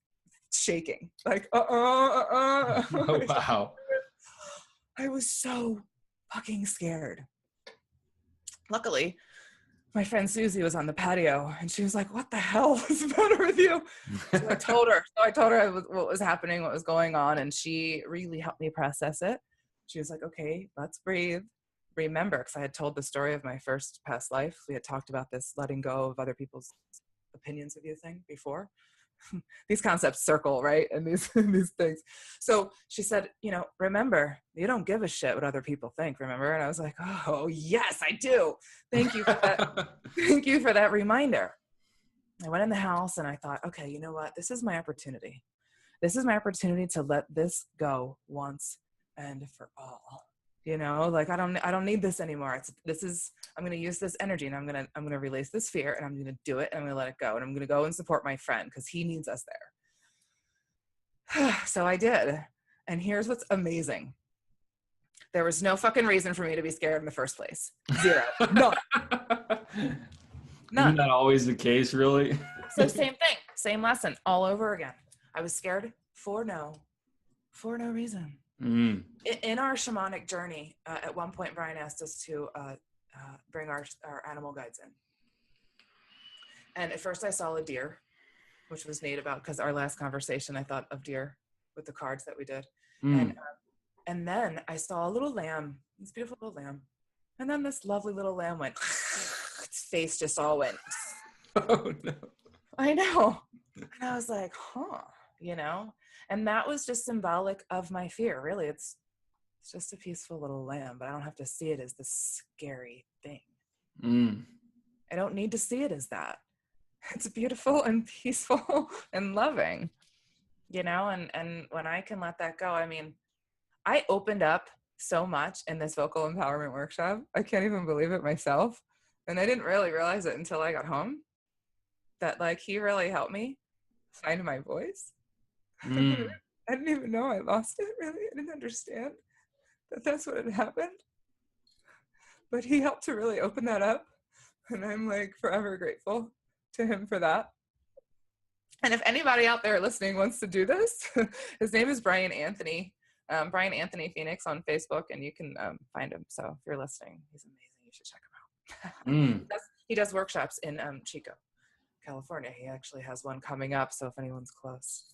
shaking, like, Oh, wow. I was so fucking scared. Luckily, my friend Susie was on the patio, and she was like, what the hell is the matter with you? So I told her what was happening, what was going on, and she really helped me process it. She was like, okay, let's breathe. Remember, because I had told the story of my first past life. We had talked about this letting go of other people's opinions of you thing before. These concepts circle, right? And these things. So she said, remember, you don't give a shit what other people think, remember? And I was like, oh, yes, I do. Thank you for that. Thank you for that reminder. I went in the house and I thought, okay, you know what? This is my opportunity. This is my opportunity to let this go once and for all. Like I don't need this anymore. I'm going to use this energy, and I'm going to release this fear, and I'm going to do it, and I'm going to let it go, and I'm going to go and support my friend because he needs us there. So I did. And here's what's amazing. There was no fucking reason for me to be scared in the first place. Zero. None. Isn't that always the case, really? So same thing, same lesson all over again. I was scared for no reason. In our shamanic journey, at one point, Brian asked us to bring our animal guides in. And at first I saw a deer, which was neat because our last conversation, I thought of deer with the cards that we did. And then I saw a little lamb, this beautiful little lamb. And then this lovely little lamb went, its face just all went. Oh, no. I know. And I was like, and that was just symbolic of my fear. Really, it's just a peaceful little lamb, but I don't have to see it as this scary thing. I don't need to see it as that. It's beautiful and peaceful and loving, and when I can let that go, I opened up so much in this vocal empowerment workshop. I can't even believe it myself. And I didn't really realize it until I got home that he really helped me find my voice. I didn't even know I lost it, really. I didn't understand that that's what had happened. But he helped to really open that up. And I'm forever grateful to him for that. And if anybody out there listening wants to do this, his name is Brian Anthony. Brian Anthony Phoenix on Facebook, and you can find him. So if you're listening, he's amazing. You should check him out. He does workshops in Chico, California. He actually has one coming up. So if anyone's close,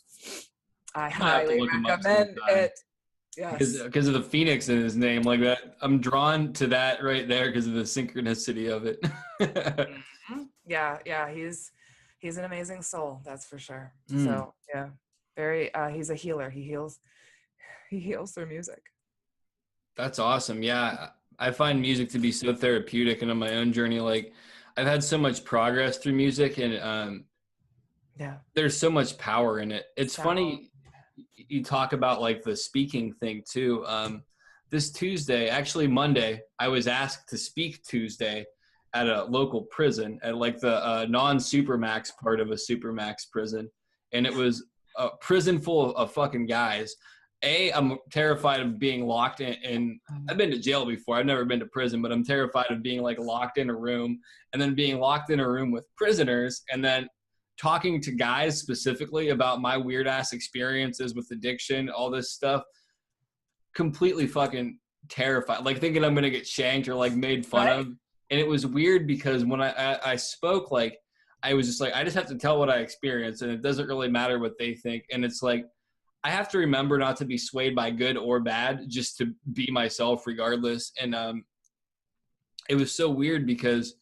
I highly recommend it. Yes. because of the Phoenix in his name, like that. I'm drawn to that right there because of the synchronicity of it. Yeah, yeah, he's an amazing soul, that's for sure. Mm. So yeah, very he's a healer. He heals through music. That's awesome. Yeah, I find music to be so therapeutic, and on my own journey, like I've had so much progress through music, and Yeah. there's so much power in it. It's Sound. funny you talk about like the speaking thing too. This Tuesday, actually Monday, I was asked to speak Tuesday at a local prison at like the non-supermax part of a supermax prison, and it was a prison full of fucking guys. I'm terrified of being locked in, and I've been to jail before. I've never been to prison, but I'm terrified of being like locked in a room, and then being locked in a room with prisoners, and then talking to guys specifically about my weird ass experiences with addiction, all this stuff. Completely fucking terrified, like thinking I'm gonna get shanked or like made fun of. And it was weird because when I spoke, like I was just like, I just have to tell what I experienced, and it doesn't really matter what they think. And it's like I have to remember not to be swayed by good or bad, just to be myself regardless. And it was so weird because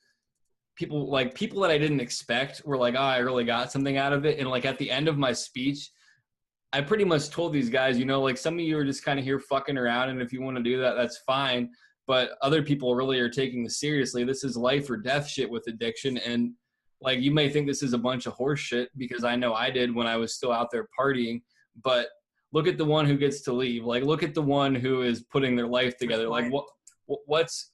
people that I didn't expect were like, oh, I really got something out of it. And like at the end of my speech, I pretty much told these guys, you know, like some of you are just kind of here fucking around, and if you want to do that, that's fine. But other people really are taking this seriously. This is life or death shit with addiction. And like, you may think this is a bunch of horse shit, because I know I did when I was still out there partying, but look at the one who gets to leave. Like, look at the one who is putting their life together. Like what's,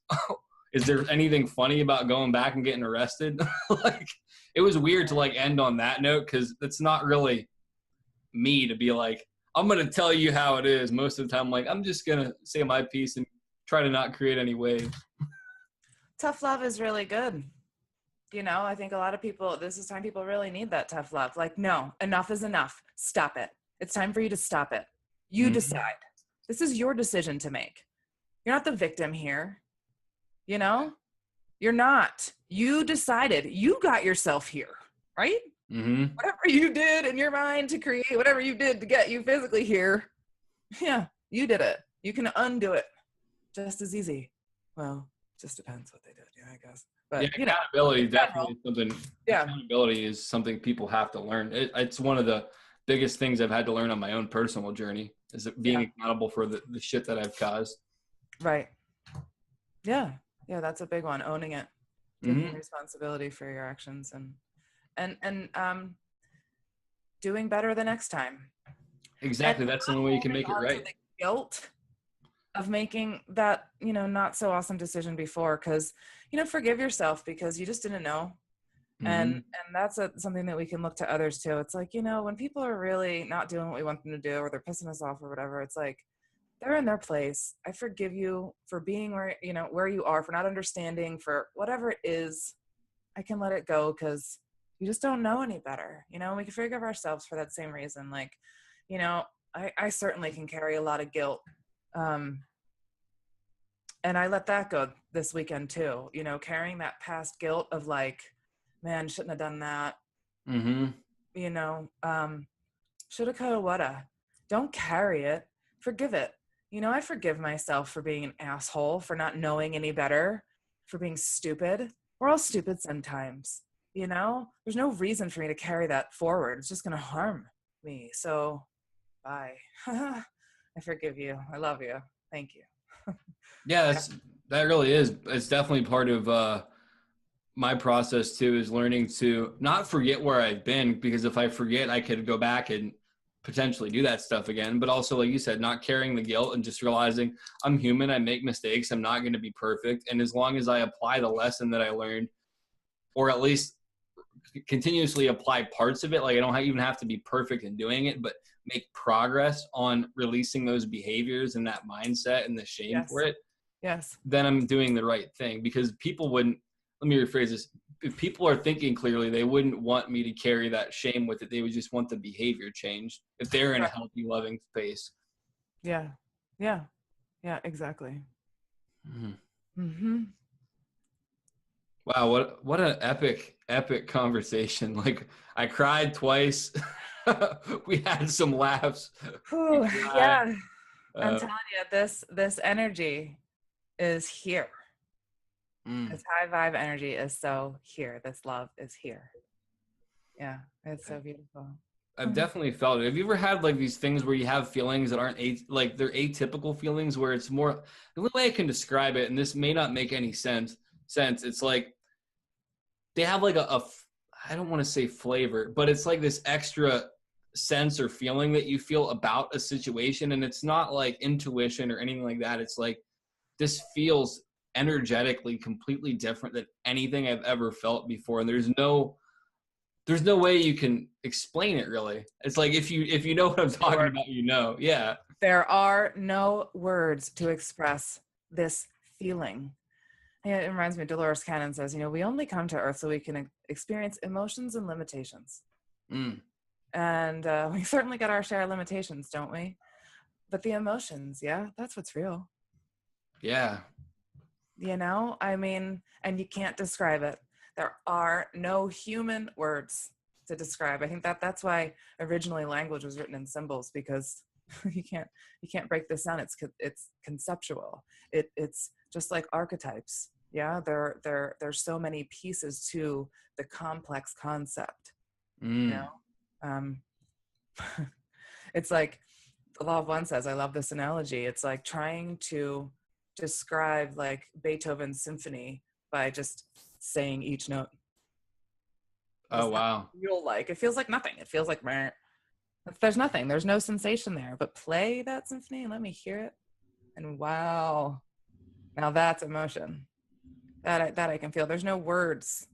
is there anything funny about going back and getting arrested? Like, it was weird to like end on that note, because it's not really me to be like, I'm going to tell you how it is. Most of the time, like, I'm just going to say my piece and try to not create any waves. Tough love is really good. You know, I think a lot of people, this is time people really need that tough love. Like, no, enough is enough. Stop it. It's time for you to stop it. You decide. This is your decision to make. You're not the victim here. You know, you're not. You decided. You got yourself here, right? Whatever you did in your mind to create, whatever you did to get you physically here, yeah, you did it. You can undo it just as easy. Well, just depends what they did, yeah, I guess. But yeah, accountability definitely is something. Yeah, accountability is something people have to learn. It's one of the biggest things I've had to learn on my own personal journey, is being accountable for the shit that I've caused. Right. Yeah. Yeah, that's a big one. Owning it, taking responsibility for your actions, and doing better the next time. Exactly. That's the only way you can make it right. The guilt of making that, you know, not so awesome decision before, because, you know, forgive yourself because you just didn't know. And that's something that we can look to others too. It's like, you know, when people are really not doing what we want them to do, or they're pissing us off or whatever, it's like, they're in their place. I forgive you for being where, you know, where you are, for not understanding, for whatever it is. I can let it go because you just don't know any better. You know, we can forgive ourselves for that same reason. Like, you know, I certainly can carry a lot of guilt. And I let that go this weekend too. You know, carrying that past guilt of like, man, shouldn't have done that. You know, shoulda, coulda, woulda. Don't carry it. Forgive it. You know, I forgive myself for being an asshole, for not knowing any better, for being stupid. We're all stupid sometimes, you know? There's no reason for me to carry that forward. It's just going to harm me. So, bye. I forgive you. I love you. Thank you. Yeah, that really is. It's definitely part of my process too, is learning to not forget where I've been, because if I forget, I could go back and potentially do that stuff again. But also, like you said, not carrying the guilt and just realizing I'm human, I make mistakes, I'm not going to be perfect. And as long as I apply the lesson that I learned, or at least continuously apply parts of it, like I don't even have to be perfect in doing it, but make progress on releasing those behaviors and that mindset and the shame for it, then I'm doing the right thing. Because people wouldn't, let me rephrase this, if people are thinking clearly, they wouldn't want me to carry that shame with it. They would just want the behavior changed if they're in a healthy, loving space. Yeah, exactly. Wow, what an epic conversation. Like, I cried twice. We had some laughs. Yeah. I'm telling you, this energy is here. This high vibe energy is so here. This love is here. Yeah, it's so beautiful. I've definitely felt it. Have you ever had like these things where you have feelings that aren't like they're atypical feelings, where it's more, the only way I can describe it, and this may not make any sense, it's like they have like I don't want to say flavor, but it's like this extra sense or feeling that you feel about a situation, and it's not like intuition or anything like that. It's like, this feels energetically completely different than anything I've ever felt before, and there's no way you can explain it, really. It's like, if you know what I'm talking about, you know. Yeah. There are no words to express this feeling. Yeah, it reminds me, Dolores Cannon says, we only come to Earth so we can experience emotions and limitations. And we certainly got our share of limitations, don't we? But the emotions, yeah, that's what's real. Yeah. And you can't describe it. There are no human words to describe. I think that's why originally language was written in symbols, because you can't break this down. It's conceptual. It's just like archetypes. Yeah, there's so many pieces to the complex concept. It's like the Law of One says, I love this analogy. It's like trying to describe like Beethoven's symphony by just saying each note. Oh, wow. It feels like nothing. It feels like there's nothing. There's no sensation there. But play that symphony and let me hear it. And wow, now that's emotion. That I can feel. There's no words.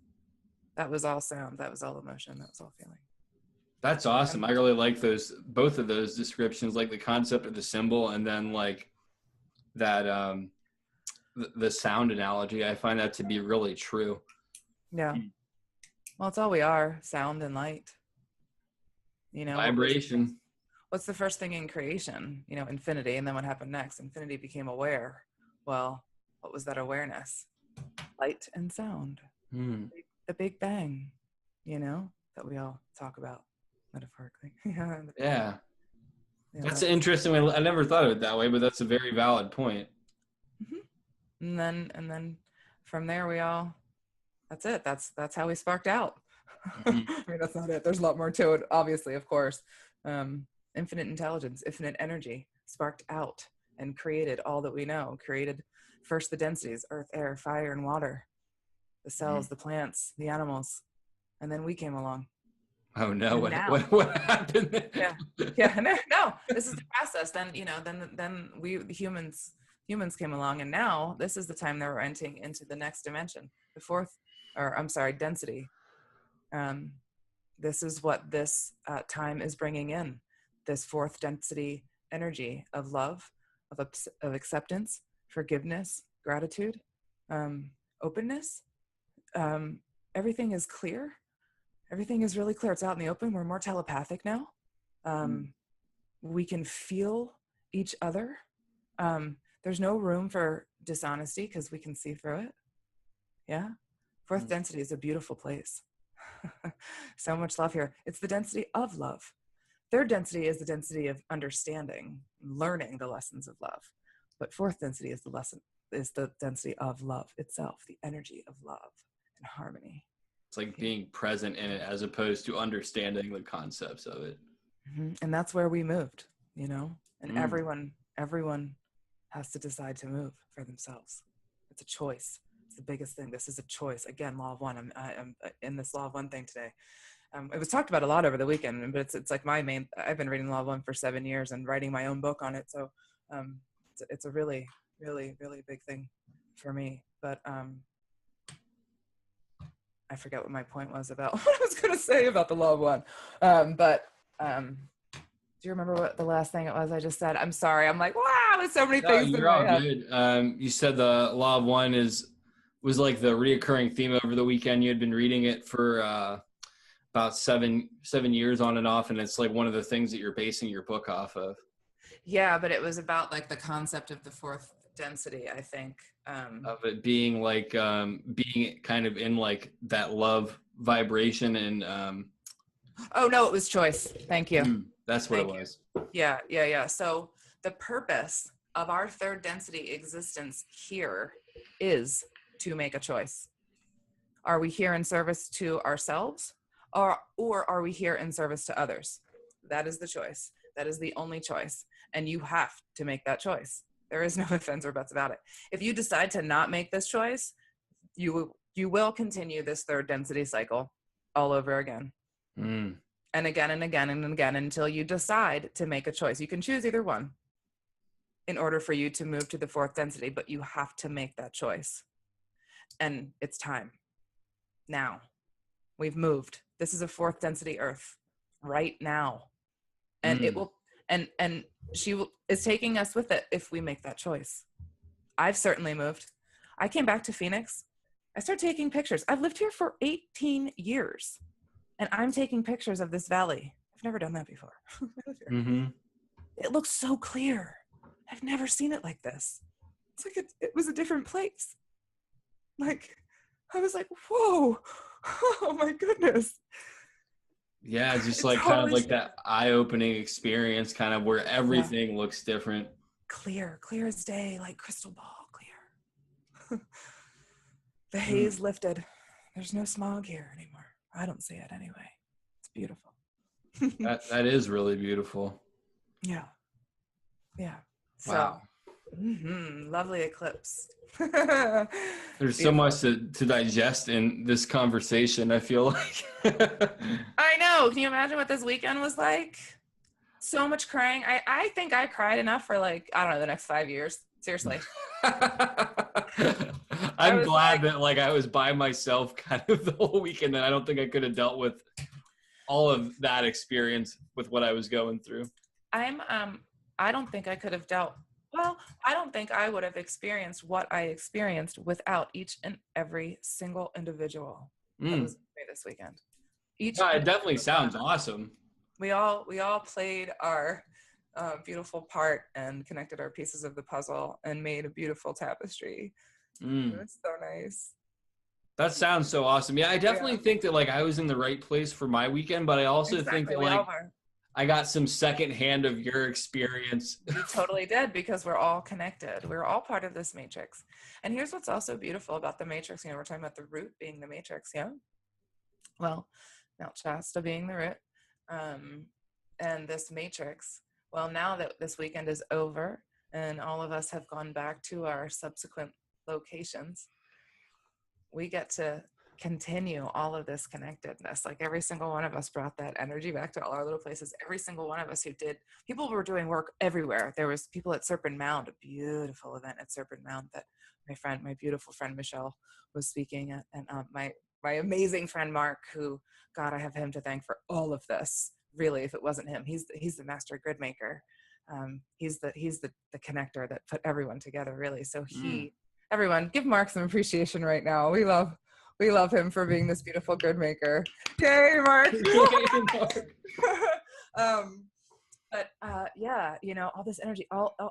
That was all sound. That was all emotion. That was all feeling. That's awesome. I really like both of those descriptions, like the concept of the symbol, and then like that the sound analogy. I find that to be really true. Yeah. Well, it's all we are, sound and light. Vibration. What's the first thing in creation? Infinity. And then what happened next? Infinity became aware. Well, what was that awareness? Light and sound. The Big Bang, that we all talk about metaphorically. Yeah. That's an interesting way. I never thought of it that way, but that's a very valid point. And then from there that's it. That's how we sparked out. That's not it. There's a lot more to it, obviously, of course. Infinite intelligence, infinite energy sparked out and created all that we know. Created first the densities, earth, air, fire, and water, the cells, the plants, the animals, and then we came along. Oh no! What happened? No. This is the process. Then then we humans came along, and now this is the time that we're entering into the next dimension, density. This is what this time is bringing in, this fourth density energy of love, of acceptance, forgiveness, gratitude, openness. Everything is clear. Everything is really clear. It's out in the open. We're more telepathic now. We can feel each other. There's no room for dishonesty because we can see through it. Yeah. Fourth density is a beautiful place. So much love here. It's the density of love. Third density is the density of understanding, learning the lessons of love. But fourth density is the density of love itself, the energy of love and harmony. It's like being present in it as opposed to understanding the concepts of it. And that's where we moved, and everyone has to decide to move for themselves. It's a choice. It's the biggest thing. This is a choice. Again, Law of One. I'm in this Law of One thing today. It was talked about a lot over the weekend, but it's like I've been reading Law of One for 7 years and writing my own book on it. So it's a really, really, really big thing for me. But I forget what my point was about what I was going to say about the Law of One. Do you remember what the last thing it was I just said? I'm sorry. I'm like, wow, there's so many things. You're all good. You said the Law of One was like the reoccurring theme over the weekend. You had been reading it for about seven years on and off, and it's like one of the things that you're basing your book off of. Yeah, but it was about like the concept of the fourth density, I think. Of it being like being kind of in like that love vibration and oh no, it was choice. Thank you. That's what it was. Yeah. So The purpose of our third density existence here is to make a choice. Are we here in service to ourselves, or are we here in service to others? That is the choice. That is the only choice. And you have to make that choice. There is no ifs, ands, or buts about it. If you decide to not make this choice, you will continue this third density cycle all over again. Mm. And again and again and again until you decide to make a choice. You can choose either one in order for you to move to the fourth density, but you have to make that choice. And it's time. Now. We've moved. This is a fourth density Earth right now. And it will, and she is taking us with it if we make that choice. I've certainly moved. I came back to Phoenix. I started taking pictures. I've lived here for 18 years and I'm taking pictures of this valley. I've never done that before. Mm-hmm. It looks so clear. I've never seen it like this. It's like it was a different place. Like, I was like, whoa, oh my goodness. Yeah, just It's like kind of totally like that eye-opening experience, kind of where everything looks different. Clear as day, like crystal ball clear. The haze lifted. There's no smog here anymore. I don't see it anyway. It's beautiful. That is really beautiful. Yeah. So, Wow. Lovely eclipse. There's so much to digest in this conversation, I feel like. I know. Can you imagine what this weekend was like? So much crying. I think I cried enough for like, I don't know, the next 5 years. Seriously. I'm glad that like I was by myself kind of the whole weekend, and I don't think I could have dealt with all of that experience with what I was going through. I don't think I could have I don't think I would have experienced what I experienced without each and every single individual that was with me this weekend. It definitely sounds awesome. We all played our beautiful part and connected our pieces of the puzzle and made a beautiful tapestry. It was so nice. That sounds so awesome. Yeah, I definitely think that like I was in the right place for my weekend, but I also think that like I got some secondhand of your experience. You totally did, because we're all connected. We're all part of this matrix. And here's what's also beautiful about the matrix. You know, we're talking about the root being the matrix, yeah? Well, Mount Shasta being the root. And this matrix, well, now that this weekend is over and all of us have gone back to our subsequent locations, we get to continue all of this connectedness. Like every single one of us brought that energy back to all our little places. Every single one of us people were doing work everywhere. There was people at Serpent Mound, a beautiful event at Serpent Mound that my beautiful friend Michelle was speaking at, and my amazing friend Mark, who, God, I have him to thank for all of this. Really, if it wasn't him, he's the master grid maker. He's the connector that put everyone together, really. So everyone, give Mark some appreciation right now. We love him for being this beautiful grid maker. Yay, Mark! But yeah, you know, all this energy,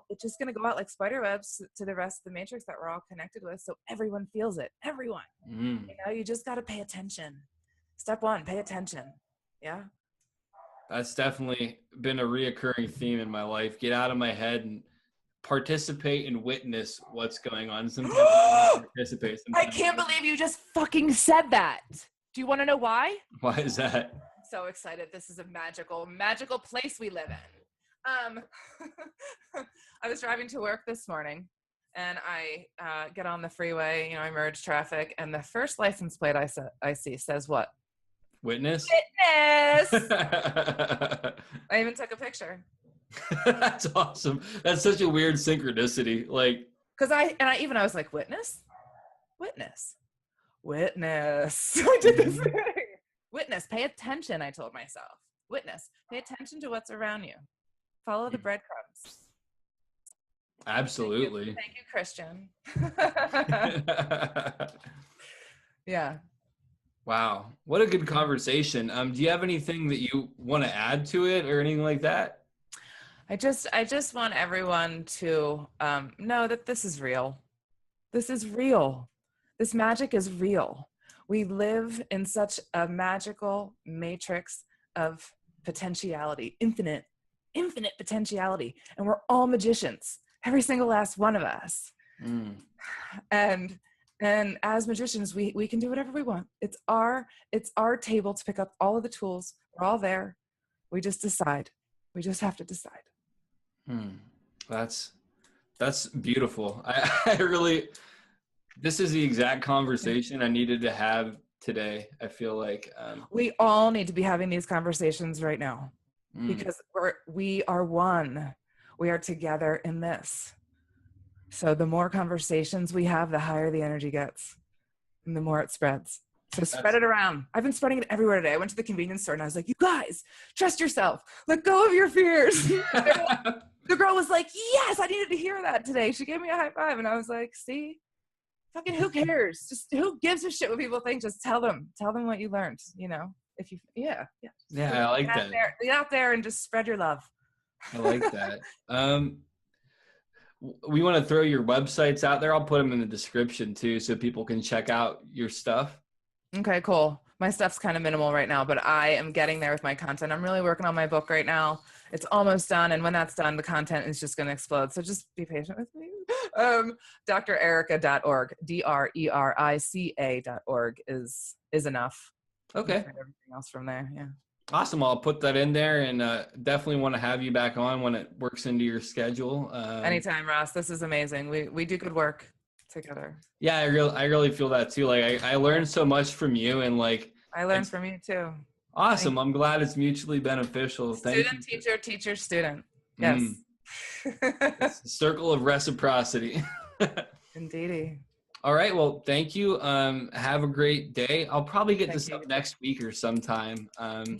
it's just gonna go out like spider webs to the rest of the matrix that we're all connected with, so everyone feels it. Everyone. You know, you just gotta pay attention. Step one, pay attention. Yeah. That's definitely been a reoccurring theme in my life. Get out of my head and participate and witness what's going on. Sometimes participate. I can't believe you just fucking said that. Do you want to know why? Why is that? I'm so excited. This is a magical place we live in. I was driving to work this morning and I get on the freeway, you know, I merge traffic, and the first license plate I see says what? Witness? Witness! I even took a picture. That's awesome. That's such a weird synchronicity. Like, because I was like, witness. I did this thing. Witness, pay attention. I told myself, witness, pay attention to what's around you. Follow the breadcrumbs. Absolutely. Thank you, Christian. Yeah. Wow, what a good conversation. Do you have anything that you want to add to it or anything like that? I just want everyone to know that this is real. This is real. This magic is real. We live in such a magical matrix of potentiality, infinite infinite potentiality, and we're all magicians, every single last one of us. And as magicians, we can do whatever we want. It's our table to pick up all of the tools. We're all there. We just decide. We just have to decide. That's beautiful. I really, this is the exact conversation I needed to have today. I feel like we all need to be having these conversations right now, because we are one. We are together in this. So the more conversations we have, the higher the energy gets, and the more it spreads. So spread it around. I've been spreading it everywhere today. I went to the convenience store and I was like, you guys, trust yourself. Let go of your fears. The girl was like, yes, I needed to hear that today. She gave me a high five. And I was like, see, fucking who cares? Just who gives a shit what people think? Just tell them what you learned, you know, if you, yeah. I like that. Get out there and just spread your love. I like that. We want to throw your websites out there. I'll put them in the description too, so people can check out your stuff. Okay, cool. My stuff's kind of minimal right now, but I am getting there with my content. I'm really working on my book right now. It's almost done. And when that's done, the content is just going to explode. So just be patient with me. drerica.org, DRERICA.org is enough. Okay. Everything else from there. Yeah. Awesome. I'll put that in there, and definitely want to have you back on when it works into your schedule. Anytime, Ross. This is amazing. We do good work together. Yeah, I really feel that too. Like I learned so much from you, and like I learned from you too. Awesome. I'm glad it's mutually beneficial. Thank you. Student, teacher, teacher, student. Yes. It's the circle of reciprocity. Indeedy. All right. Well, thank you. Have a great day. I'll probably get this up you. next week or sometime. Okay.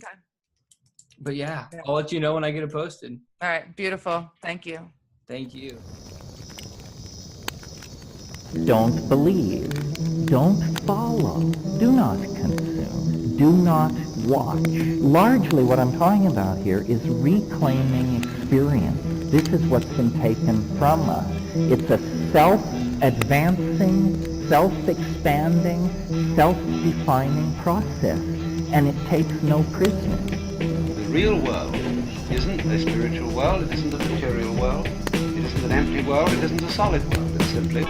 But yeah, I'll let you know when I get it posted. All right. Beautiful. Thank you. Thank you. Don't believe. Don't follow. Do not consume. Do not watch. Largely what I'm talking about here is reclaiming experience. This is what's been taken from us. It's a self-advancing, self-expanding, self-defining process, and it takes no prisoners. The real world isn't a spiritual world, it isn't a material world, it isn't an empty world, it isn't a solid world. It's simply